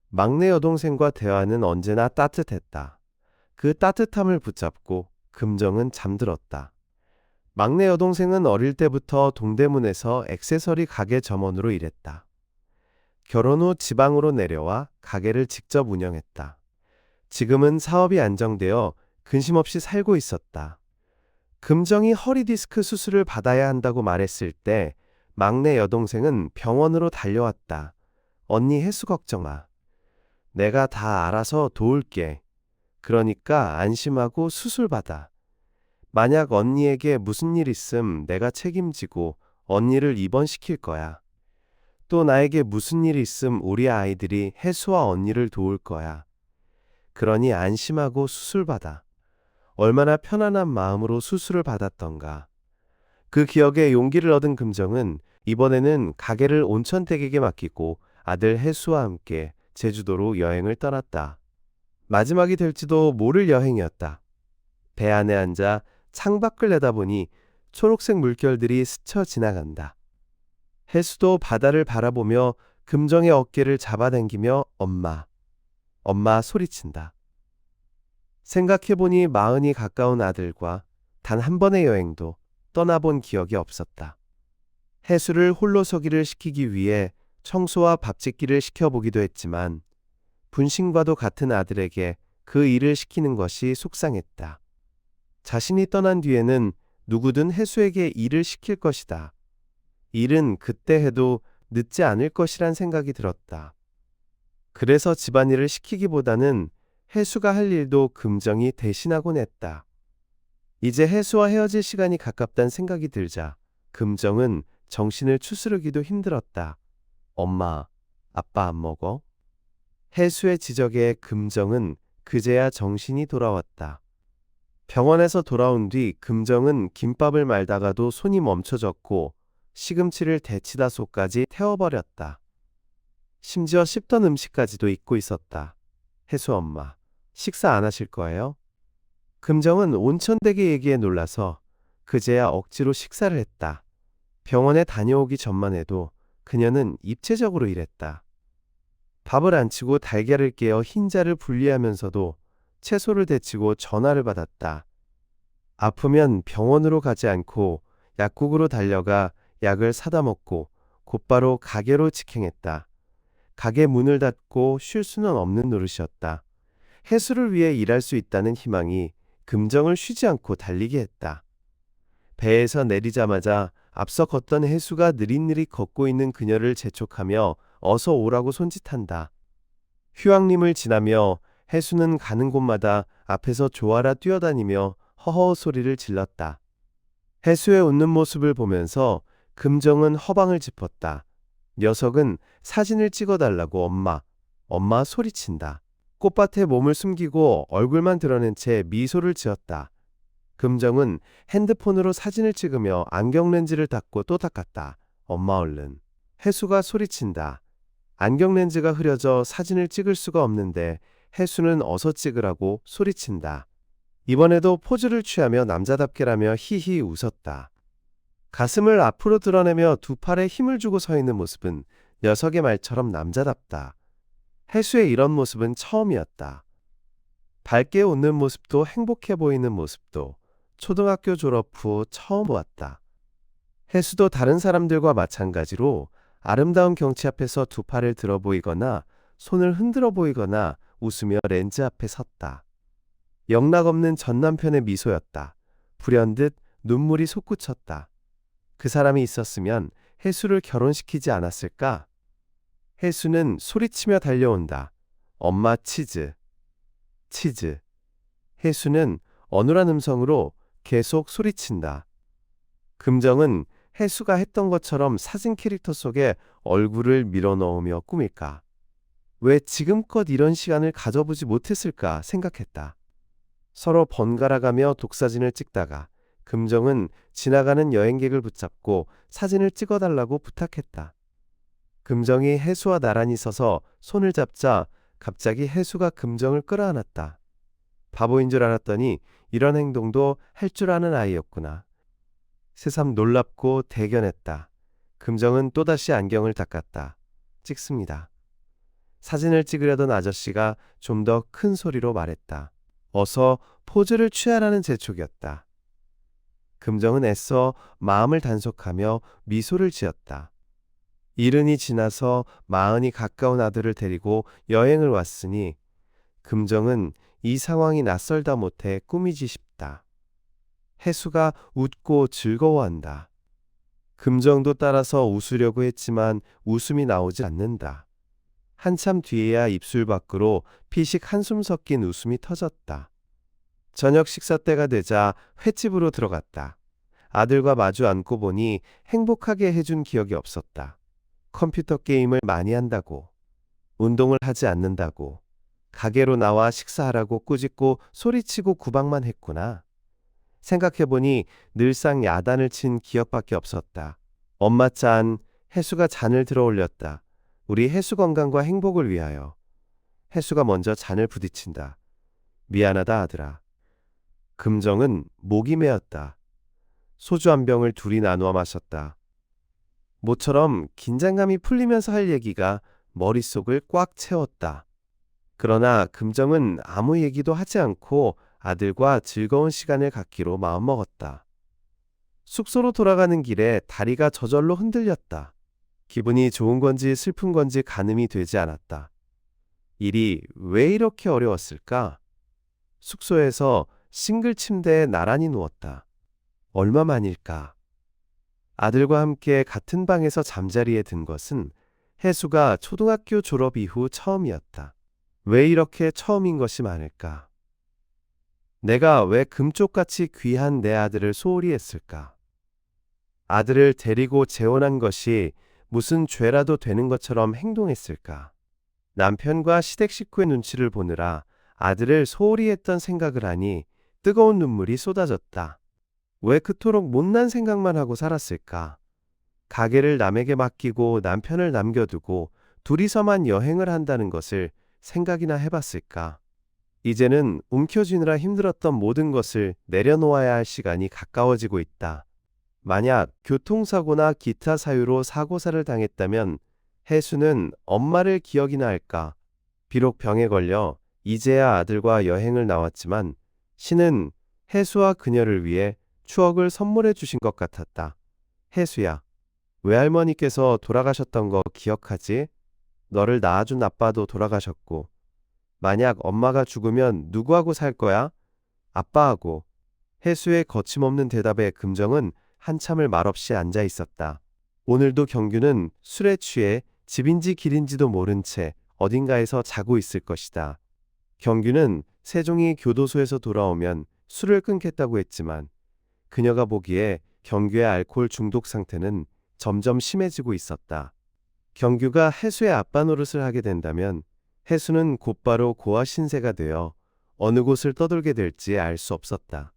막내 여동생과 대화는 언제나 따뜻했다. 그 따뜻함을 붙잡고 금정은 잠들었다. 막내 여동생은 어릴 때부터 동대문에서 액세서리 가게 점원으로 일했다. 결혼 후 지방으로 내려와 가게를 직접 운영했다. 지금은 사업이 안정되어 근심 없이 살고 있었다. 금정이 허리디스크 수술을 받아야 한다고 말했을 때 막내 여동생은 병원으로 달려왔다. 언니 해수 걱정 마. 내가 다 알아서 도울게. 그러니까 안심하고 수술받아. 만약 언니에게 무슨 일 있음 내가 책임지고 언니를 입원시킬 거야. 또 나에게 무슨 일 있음 우리 아이들이 혜수와 언니를 도울 거야. 그러니 안심하고 수술받아. 얼마나 편안한 마음으로 수술을 받았던가. 그 기억에 용기를 얻은 금정은 이번에는 가게를 온천댁에게 맡기고 아들 혜수와 함께 제주도로 여행을 떠났다. 마지막이 될지도 모를 여행이었다. 배 안에 앉아 창밖을 내다보니 초록색 물결들이 스쳐 지나간다. 혜수도 바다를 바라보며 금정의 어깨를 잡아당기며 엄마, 엄마 소리친다. 생각해보니 마흔이 가까운 아들과 단 한 번의 여행도 떠나본 기억이 없었다. 혜수를 홀로 서기를 시키기 위해 청소와 밥 짓기를 시켜보기도 했지만 분신과도 같은 아들에게 그 일을 시키는 것이 속상했다. 자신이 떠난 뒤에는 누구든 혜수에게 일을 시킬 것이다. 일은 그때 해도 늦지 않을 것이란 생각이 들었다. 그래서 집안일을 시키기보다는 혜수가 할 일도 금정이 대신하곤 했다. 이제 혜수와 헤어질 시간이 가깝단 생각이 들자 금정은 정신을 추스르기도 힘들었다. 엄마, 아빠 안 먹어? 혜수의 지적에 금정은 그제야 정신이 돌아왔다. 병원에서 돌아온 뒤 금정은 김밥을 말다가도 손이 멈춰졌고 시금치를 데치다 속까지 태워버렸다. 심지어 씹던 음식까지도 잊고 있었다. 혜수 엄마, 식사 안 하실 거예요? 금정은 온천댁의 얘기에 놀라서 그제야 억지로 식사를 했다. 병원에 다녀오기 전만 해도 그녀는 입체적으로 일했다. 밥을 안 치고 달걀을 깨어 흰자를 분리하면서도 채소를 데치고 전화를 받았다. 아프면 병원으로 가지 않고 약국으로 달려가 약을 사다 먹고 곧바로 가게로 직행했다. 가게 문을 닫고 쉴 수는 없는 노릇이었다. 혜수를 위해 일할 수 있다는 희망이 금정을 쉬지 않고 달리게 했다. 배에서 내리자마자 앞서 걷던 혜수가 느릿느릿 걷고 있는 그녀를 재촉하며 어서 오라고 손짓한다. 휴양림을 지나며 혜수는 가는 곳마다 앞에서 조아라 뛰어다니며 허허 소리를 질렀다. 혜수의 웃는 모습을 보면서 금정은 허방을 짚었다. 녀석은 사진을 찍어달라고 엄마 소리친다. 꽃밭에 몸을 숨기고 얼굴만 드러낸 채 미소를 지었다. 금정은 핸드폰으로 사진을 찍으며 안경 렌즈를 닦고 또 닦았다. 엄마 얼른. 혜수가 소리친다. 안경 렌즈가 흐려져 사진을 찍을 수가 없는데 혜수는 어서 찍으라고 소리친다. 이번에도 포즈를 취하며 남자답게라며 히히 웃었다. 가슴을 앞으로 드러내며 두 팔에 힘을 주고 서 있는 모습은 녀석의 말처럼 남자답다. 혜수의 이런 모습은 처음이었다. 밝게 웃는 모습도 행복해 보이는 모습도 초등학교 졸업 후 처음 보았다. 혜수도 다른 사람들과 마찬가지로 아름다운 경치 앞에서 두 팔을 들어 보이거나 손을 흔들어 보이거나 웃으며 렌즈 앞에 섰다. 영락없는 전 남편의 미소였다. 불현듯 눈물이 솟구쳤다. 그 사람이 있었으면 혜수를 결혼시키지 않았을까? 혜수는 소리치며 달려온다. 엄마 치즈. 치즈. 혜수는 어눌한 음성으로 계속 소리친다. 금정은 혜수가 했던 것처럼 사진 캐릭터 속에 얼굴을 밀어넣으며 꾸밀까? 왜 지금껏 이런 시간을 가져보지 못했을까 생각했다. 서로 번갈아가며 독사진을 찍다가 금정은 지나가는 여행객을 붙잡고 사진을 찍어달라고 부탁했다. 금정이 혜수와 나란히 서서 손을 잡자 갑자기 혜수가 금정을 끌어안았다. 바보인 줄 알았더니 이런 행동도 할 줄 아는 아이였구나. 새삼 놀랍고 대견했다. 금정은 또다시 안경을 닦았다. 찍습니다. 사진을 찍으려던 아저씨가 좀 더 큰 소리로 말했다. 어서 포즈를 취하라는 재촉이었다. 금정은 애써 마음을 단속하며 미소를 지었다. 이른이 지나서 마흔이 가까운 아들을 데리고 여행을 왔으니 금정은 이 상황이 낯설다 못해 꾸미지 싶다. 혜수가 웃고 즐거워한다. 금정도 따라서 웃으려고 했지만 웃음이 나오지 않는다. 한참 뒤에야 입술 밖으로 피식 한숨 섞인 웃음이 터졌다. 저녁 식사 때가 되자 횟집으로 들어갔다. 아들과 마주 앉고 보니 행복하게 해준 기억이 없었다. 컴퓨터 게임을 많이 한다고, 운동을 하지 않는다고, 가게로 나와 식사하라고 꾸짖고 소리치고 구박만 했구나. 생각해보니 늘상 야단을 친 기억밖에 없었다. 엄마 짠, 혜수가 잔을 들어 올렸다. 우리 혜수 건강과 행복을 위하여. 혜수가 먼저 잔을 부딪힌다. 미안하다 아들아. 금정은 목이 메었다. 소주 한 병을 둘이 나누어 마셨다. 모처럼 긴장감이 풀리면서 할 얘기가 머릿속을 꽉 채웠다. 그러나 금정은 아무 얘기도 하지 않고 아들과 즐거운 시간을 갖기로 마음먹었다. 숙소로 돌아가는 길에 다리가 저절로 흔들렸다. 기분이 좋은 건지 슬픈 건지 가늠이 되지 않았다. 일이 왜 이렇게 어려웠을까? 숙소에서 싱글 침대에 나란히 누웠다. 얼마만일까? 아들과 함께 같은 방에서 잠자리에 든 것은 혜수가 초등학교 졸업 이후 처음이었다. 왜 이렇게 처음인 것이 많을까? 내가 왜 금쪽같이 귀한 내 아들을 소홀히 했을까? 아들을 데리고 재혼한 것이 무슨 죄라도 되는 것처럼 행동했을까? 남편과 시댁 식구의 눈치를 보느라 아들을 소홀히 했던 생각을 하니 뜨거운 눈물이 쏟아졌다. 왜 그토록 못난 생각만 하고 살았을까? 가게를 남에게 맡기고 남편을 남겨두고 둘이서만 여행을 한다는 것을 생각이나 해봤을까? 이제는 움켜쥐느라 힘들었던 모든 것을 내려놓아야 할 시간이 가까워지고 있다. 만약 교통사고나 기타 사유로 사고사를 당했다면 혜수는 엄마를 기억이나 할까? 비록 병에 걸려 이제야 아들과 여행을 나왔지만 신은 혜수와 그녀를 위해 추억을 선물해 주신 것 같았다. 혜수야, 외할머니께서 돌아가셨던 거 기억하지? 너를 낳아준 아빠도 돌아가셨고, 만약 엄마가 죽으면 누구하고 살 거야? 아빠하고. 혜수의 거침없는 대답에 금정은 한참을 말없이 앉아 있었다. 오늘도 경규는 술에 취해 집인지 길인지도 모른 채 어딘가에서 자고 있을 것이다. 경규는 세종이 교도소에서 돌아오면 술을 끊겠다고 했지만 그녀가 보기에 경규의 알코올 중독 상태는 점점 심해지고 있었다. 경규가 혜수의 아빠 노릇을 하게 된다면 혜수는 곧바로 고아 신세가 되어 어느 곳을 떠돌게 될지 알 수 없었다.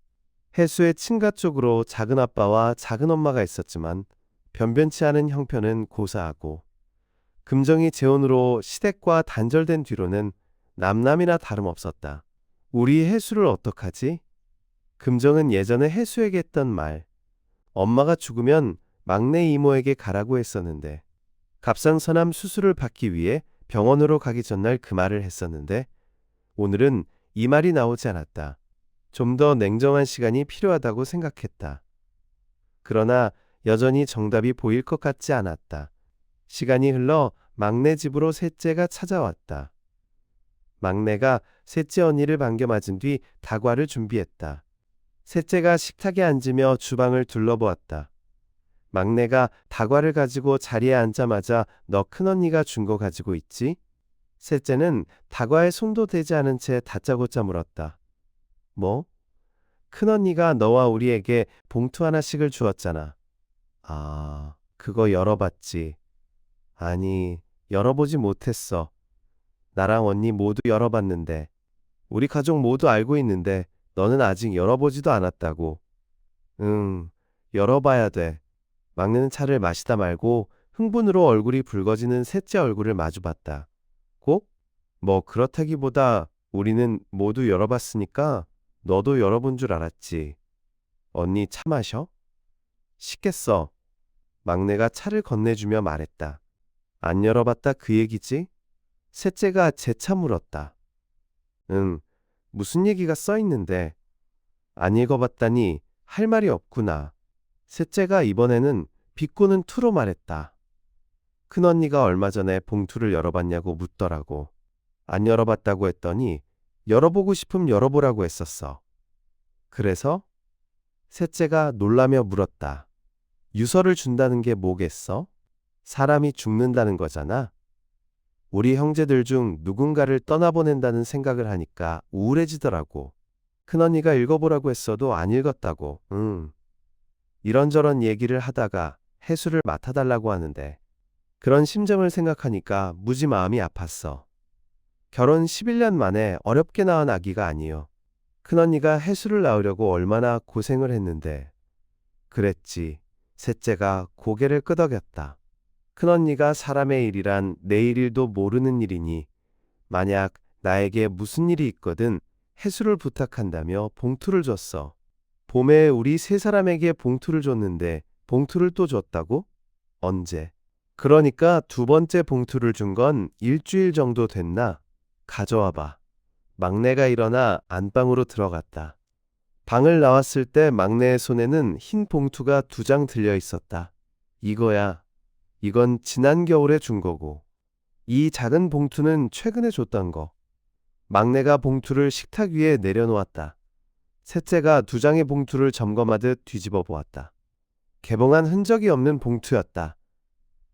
혜수의 친가 쪽으로 작은 아빠와 작은 엄마가 있었지만 변변치 않은 형편은 고사하고 금정이 재혼으로 시댁과 단절된 뒤로는 남남이나 다름없었다. 우리 혜수를 어떡하지? 금정은 예전에 혜수에게 했던 말, 엄마가 죽으면 막내 이모에게 가라고 했었는데 갑상선암 수술을 받기 위해 병원으로 가기 전날 그 말을 했었는데 오늘은 이 말이 나오지 않았다. 좀 더 냉정한 시간이 필요하다고 생각했다. 그러나 여전히 정답이 보일 것 같지 않았다. 시간이 흘러 막내 집으로 셋째가 찾아왔다. 막내가 셋째 언니를 반겨 맞은 뒤 다과를 준비했다. 셋째가 식탁에 앉으며 주방을 둘러보았다. 막내가 다과를 가지고 자리에 앉자마자 너 큰언니가 준 거 가지고 있지? 셋째는 다과에 손도 대지 않은 채 다짜고짜 물었다. 뭐? 큰언니가 너와 우리에게 봉투 하나씩을 주었잖아. 아, 그거 열어봤지. 아니, 열어보지 못했어. 나랑 언니 모두 열어봤는데. 우리 가족 모두 알고 있는데 너는 아직 열어보지도 않았다고. 응, 열어봐야 돼. 막내는 차를 마시다 말고 흥분으로 얼굴이 붉어지는 셋째 얼굴을 마주봤다. 꼭? 뭐 그렇다기보다 우리는 모두 열어봤으니까 너도 열어본 줄 알았지. 언니 차 마셔? 시켰어. 막내가 차를 건네주며 말했다. 안 열어봤다 그 얘기지? 셋째가 재차 물었다. 응, 무슨 얘기가 써있는데. 안 읽어봤다니 할 말이 없구나. 셋째가 이번에는 비꼬는 투로 말했다. 큰언니가 얼마 전에 봉투를 열어봤냐고 묻더라고. 안 열어봤다고 했더니 열어보고 싶음 열어보라고 했었어. 그래서? 셋째가 놀라며 물었다. 유서를 준다는 게 뭐겠어? 사람이 죽는다는 거잖아. 우리 형제들 중 누군가를 떠나보낸다는 생각을 하니까 우울해지더라고. 큰언니가 읽어보라고 했어도 안 읽었다고. 이런저런 얘기를 하다가 해수를 맡아달라고 하는데 그런 심정을 생각하니까 무지 마음이 아팠어. 결혼 11년 만에 어렵게 낳은 아기가 아니요. 큰언니가 해수를 낳으려고 얼마나 고생을 했는데. 그랬지. 셋째가 고개를 끄덕였다. 큰언니가 사람의 일이란 내일 일도 모르는 일이니 만약 나에게 무슨 일이 있거든 해수를 부탁한다며 봉투를 줬어. 봄에 우리 세 사람에게 봉투를 줬는데 봉투를 또 줬다고? 언제? 그러니까 두 번째 봉투를 준 건 일주일 정도 됐나? 가져와 봐. 막내가 일어나 안방으로 들어갔다. 방을 나왔을 때 막내의 손에는 흰 봉투가 2장 들려 있었다. 이거야. 이건 지난 겨울에 준 거고. 이 작은 봉투는 최근에 줬던 거. 막내가 봉투를 식탁 위에 내려놓았다. 셋째가 2장의 봉투를 점검하듯 뒤집어 보았다. 개봉한 흔적이 없는 봉투였다.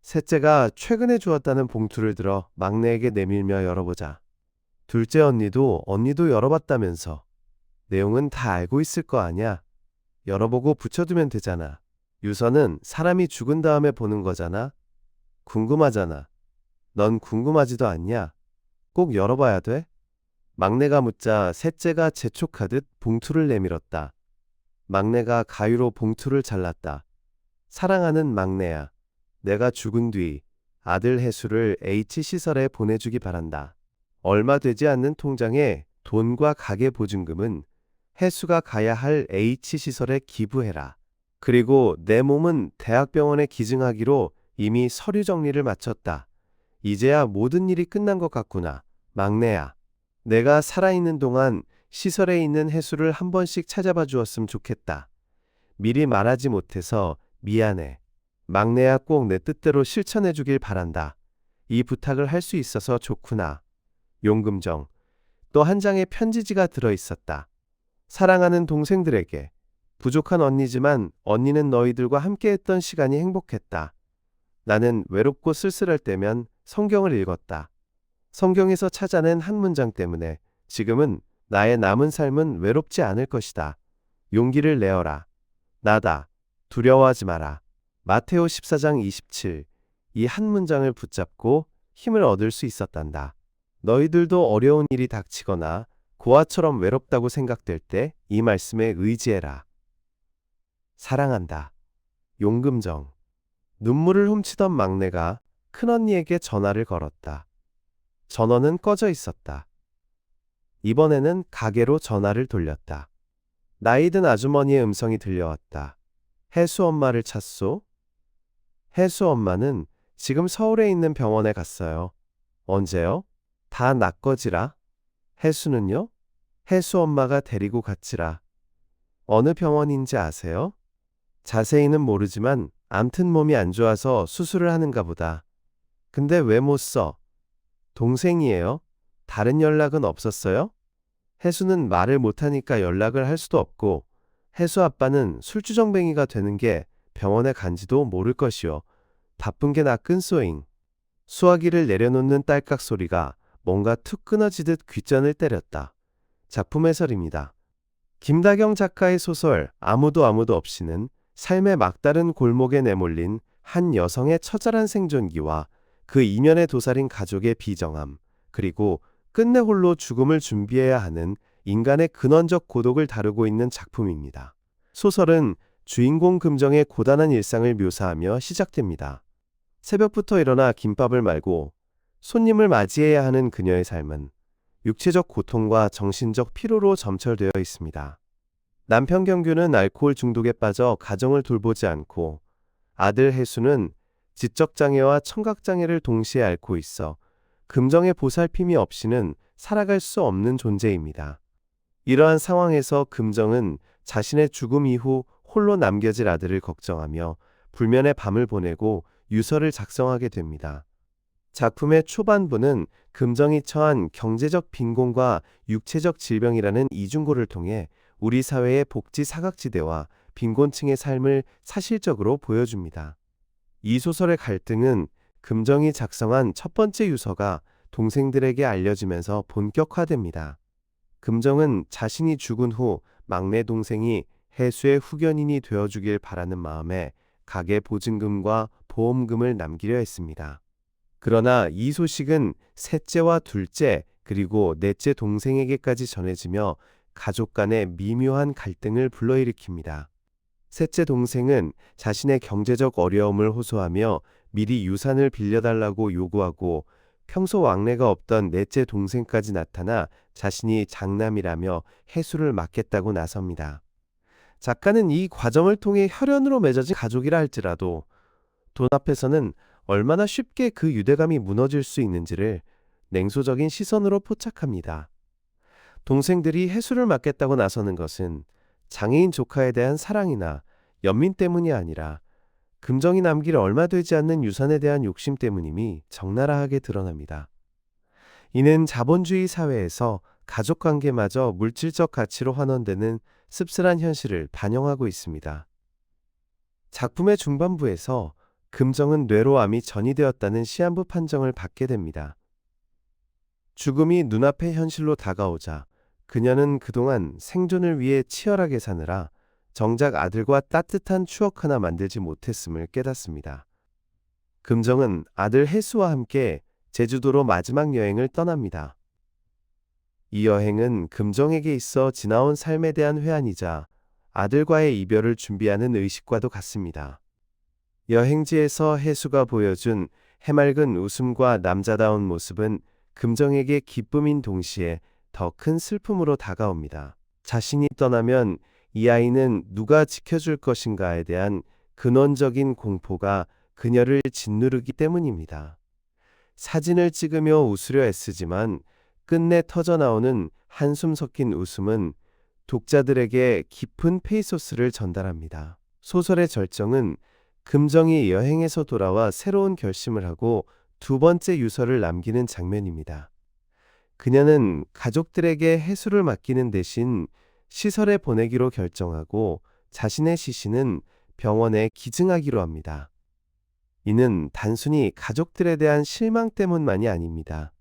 셋째가 최근에 주었다는 봉투를 들어 막내에게 내밀며 열어보자. 둘째 언니도 열어봤다면서. 내용은 다 알고 있을 거 아냐? 열어보고 붙여두면 되잖아. 유서는 사람이 죽은 다음에 보는 거잖아. 궁금하잖아. 넌 궁금하지도 않냐? 꼭 열어봐야 돼? 막내가 묻자 셋째가 재촉하듯 봉투를 내밀었다. 막내가 가위로 봉투를 잘랐다. 사랑하는 막내야. 내가 죽은 뒤 아들 해수를 H시설에 보내주기 바란다. 얼마 되지 않는 통장에 돈과 가계 보증금은 해수가 가야 할 H시설에 기부해라. 그리고 내 몸은 대학병원에 기증하기로 이미 서류 정리를 마쳤다. 이제야 모든 일이 끝난 것 같구나. 막내야. 내가 살아있는 동안 시설에 있는 해수를 한 번씩 찾아봐 주었으면 좋겠다. 미리 말하지 못해서 미안해. 막내야 꼭 내 뜻대로 실천해 주길 바란다. 이 부탁을 할 수 있어서 좋구나. 용금정. 또 한 장의 편지지가 들어 있었다. 사랑하는 동생들에게. 부족한 언니지만 언니는 너희들과 함께했던 시간이 행복했다. 나는 외롭고 쓸쓸할 때면 성경을 읽었다. 성경에서 찾아낸 한 문장 때문에 지금은 나의 남은 삶은 외롭지 않을 것이다. 용기를 내어라. 나다. 두려워하지 마라. 마테오 14장 27. 이 한 문장을 붙잡고 힘을 얻을 수 있었단다. 너희들도 어려운 일이 닥치거나 고아처럼 외롭다고 생각될 때 이 말씀에 의지해라. 사랑한다. 용금정. 눈물을 훔치던 막내가 큰언니에게 전화를 걸었다. 전원은 꺼져 있었다. 이번에는 가게로 전화를 돌렸다. 나이든 아주머니의 음성이 들려왔다. 해수 엄마를 찾소? 해수 엄마는 지금 서울에 있는 병원에 갔어요. 언제요? 다 낫거지라. 해수는요? 해수 엄마가 데리고 갔지라. 어느 병원인지 아세요? 자세히는 모르지만 암튼 몸이 안 좋아서 수술을 하는가 보다. 근데 왜 못 써? 동생이에요? 다른 연락은 없었어요? 해수는 말을 못하니까 연락을 할 수도 없고 해수 아빠는 술주정뱅이가 되는 게 병원에 간지도 모를 것이요. 바쁜 게 나 끈소잉. 수화기를 내려놓는 딸깍 소리가 뭔가 툭 끊어지듯 귓전을 때렸다. 작품 해설입니다. 김다경 작가의 소설 아무도 없이는 삶의 막다른 골목에 내몰린 한 여성의 처절한 생존기와 그 이면에 도사린 가족의 비정함, 그리고 끝내 홀로 죽음을 준비해야 하는 인간의 근원적 고독을 다루고 있는 작품입니다. 소설은 주인공 금정의 고단한 일상을 묘사하며 시작됩니다. 새벽부터 일어나 김밥을 말고 손님을 맞이해야 하는 그녀의 삶은 육체적 고통과 정신적 피로로 점철되어 있습니다. 남편 경규는 알코올 중독에 빠져 가정을 돌보지 않고 아들 해수는 지적장애와 청각장애를 동시에 앓고 있어 금정의 보살핌이 없이는 살아갈 수 없는 존재입니다. 이러한 상황에서 금정은 자신의 죽음 이후 홀로 남겨질 아들을 걱정하며 불면의 밤을 보내고 유서를 작성하게 됩니다. 작품의 초반부는 금정이 처한 경제적 빈곤과 육체적 질병이라는 이중고를 통해 우리 사회의 복지 사각지대와 빈곤층의 삶을 사실적으로 보여줍니다. 이 소설의 갈등은 금정이 작성한 첫 번째 유서가 동생들에게 알려지면서 본격화됩니다. 금정은 자신이 죽은 후 막내 동생이 해수의 후견인이 되어주길 바라는 마음에 가계 보증금과 보험금을 남기려 했습니다. 그러나 이 소식은 셋째와 둘째 그리고 넷째 동생에게까지 전해지며 가족 간의 미묘한 갈등을 불러일으킵니다. 셋째 동생은 자신의 경제적 어려움을 호소하며 미리 유산을 빌려달라고 요구하고 평소 왕래가 없던 넷째 동생까지 나타나 자신이 장남이라며 해수를 막겠다고 나섭니다. 작가는 이 과정을 통해 혈연으로 맺어진 가족이라 할지라도 돈 앞에서는 얼마나 쉽게 그 유대감이 무너질 수 있는지를 냉소적인 시선으로 포착합니다. 동생들이 해수를 막겠다고 나서는 것은 장애인 조카에 대한 사랑이나 연민 때문이 아니라 금정이 남길 얼마 되지 않는 유산에 대한 욕심 때문임이 적나라하게 드러납니다. 이는 자본주의 사회에서 가족관계마저 물질적 가치로 환원되는 씁쓸한 현실을 반영하고 있습니다. 작품의 중반부에서 금정은 뇌로 암이 전이되었다는 시한부 판정을 받게 됩니다. 죽음이 눈앞의 현실로 다가오자 그녀는 그동안 생존을 위해 치열하게 사느라 정작 아들과 따뜻한 추억 하나 만들지 못했음을 깨닫습니다. 금정은 아들 해수와 함께 제주도로 마지막 여행을 떠납니다. 이 여행은 금정에게 있어 지나온 삶에 대한 회한이자 아들과의 이별을 준비하는 의식과도 같습니다. 여행지에서 해수가 보여준 해맑은 웃음과 남자다운 모습은 금정에게 기쁨인 동시에 더 큰 슬픔으로 다가옵니다. 자신이 떠나면 이 아이는 누가 지켜줄 것인가에 대한 근원적인 공포가 그녀를 짓누르기 때문입니다. 사진을 찍으며 웃으려 애쓰지만 끝내 터져나오는 한숨 섞인 웃음은 독자들에게 깊은 페이소스를 전달합니다. 소설의 절정은 금정이 여행에서 돌아와 새로운 결심을 하고 두 번째 유서를 남기는 장면입니다. 그녀는 가족들에게 해수를 맡기는 대신 시설에 보내기로 결정하고 자신의 시신은 병원에 기증하기로 합니다. 이는 단순히 가족들에 대한 실망 때문만이 아닙니다.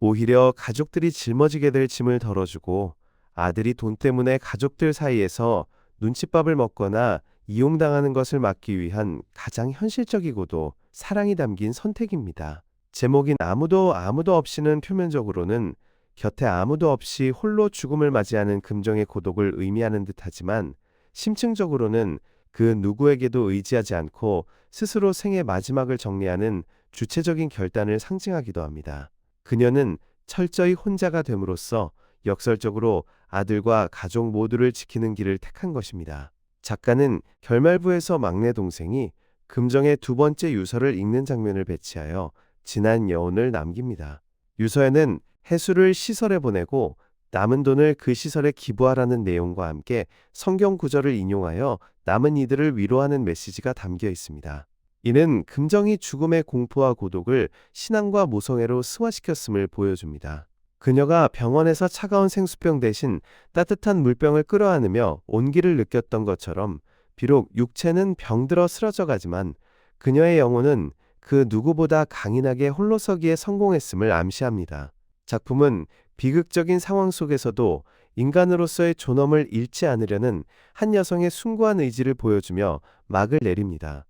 오히려 가족들이 짊어지게 될 짐을 덜어주고 아들이 돈 때문에 가족들 사이에서 눈칫밥을 먹거나 이용당하는 것을 막기 위한 가장 현실적이고도 사랑이 담긴 선택입니다. 제목인 아무도 없이는 표면적으로는 곁에 아무도 없이 홀로 죽음을 맞이하는 금정의 고독을 의미하는 듯하지만 심층적으로는 그 누구에게도 의지하지 않고 스스로 생의 마지막을 정리하는 주체적인 결단을 상징하기도 합니다. 그녀는 철저히 혼자가 됨으로써 역설적으로 아들과 가족 모두를 지키는 길을 택한 것입니다. 작가는 결말부에서 막내 동생이 금정의 두 번째 유서를 읽는 장면을 배치하여 진한 여운을 남깁니다. 유서에는 해수를 시설에 보내고 남은 돈을 그 시설에 기부하라는 내용과 함께 성경 구절을 인용하여 남은 이들을 위로하는 메시지가 담겨 있습니다. 이는 금정이 죽음의 공포와 고독을 신앙과 모성애로 승화시켰음을 보여줍니다. 그녀가 병원에서 차가운 생수병 대신 따뜻한 물병을 끌어안으며 온기를 느꼈던 것처럼 비록 육체는 병들어 쓰러져 가지만 그녀의 영혼은 그 누구보다 강인하게 홀로서기에 성공했음을 암시합니다. 작품은 비극적인 상황 속에서도 인간으로서의 존엄을 잃지 않으려는 한 여성의 숭고한 의지를 보여주며 막을 내립니다.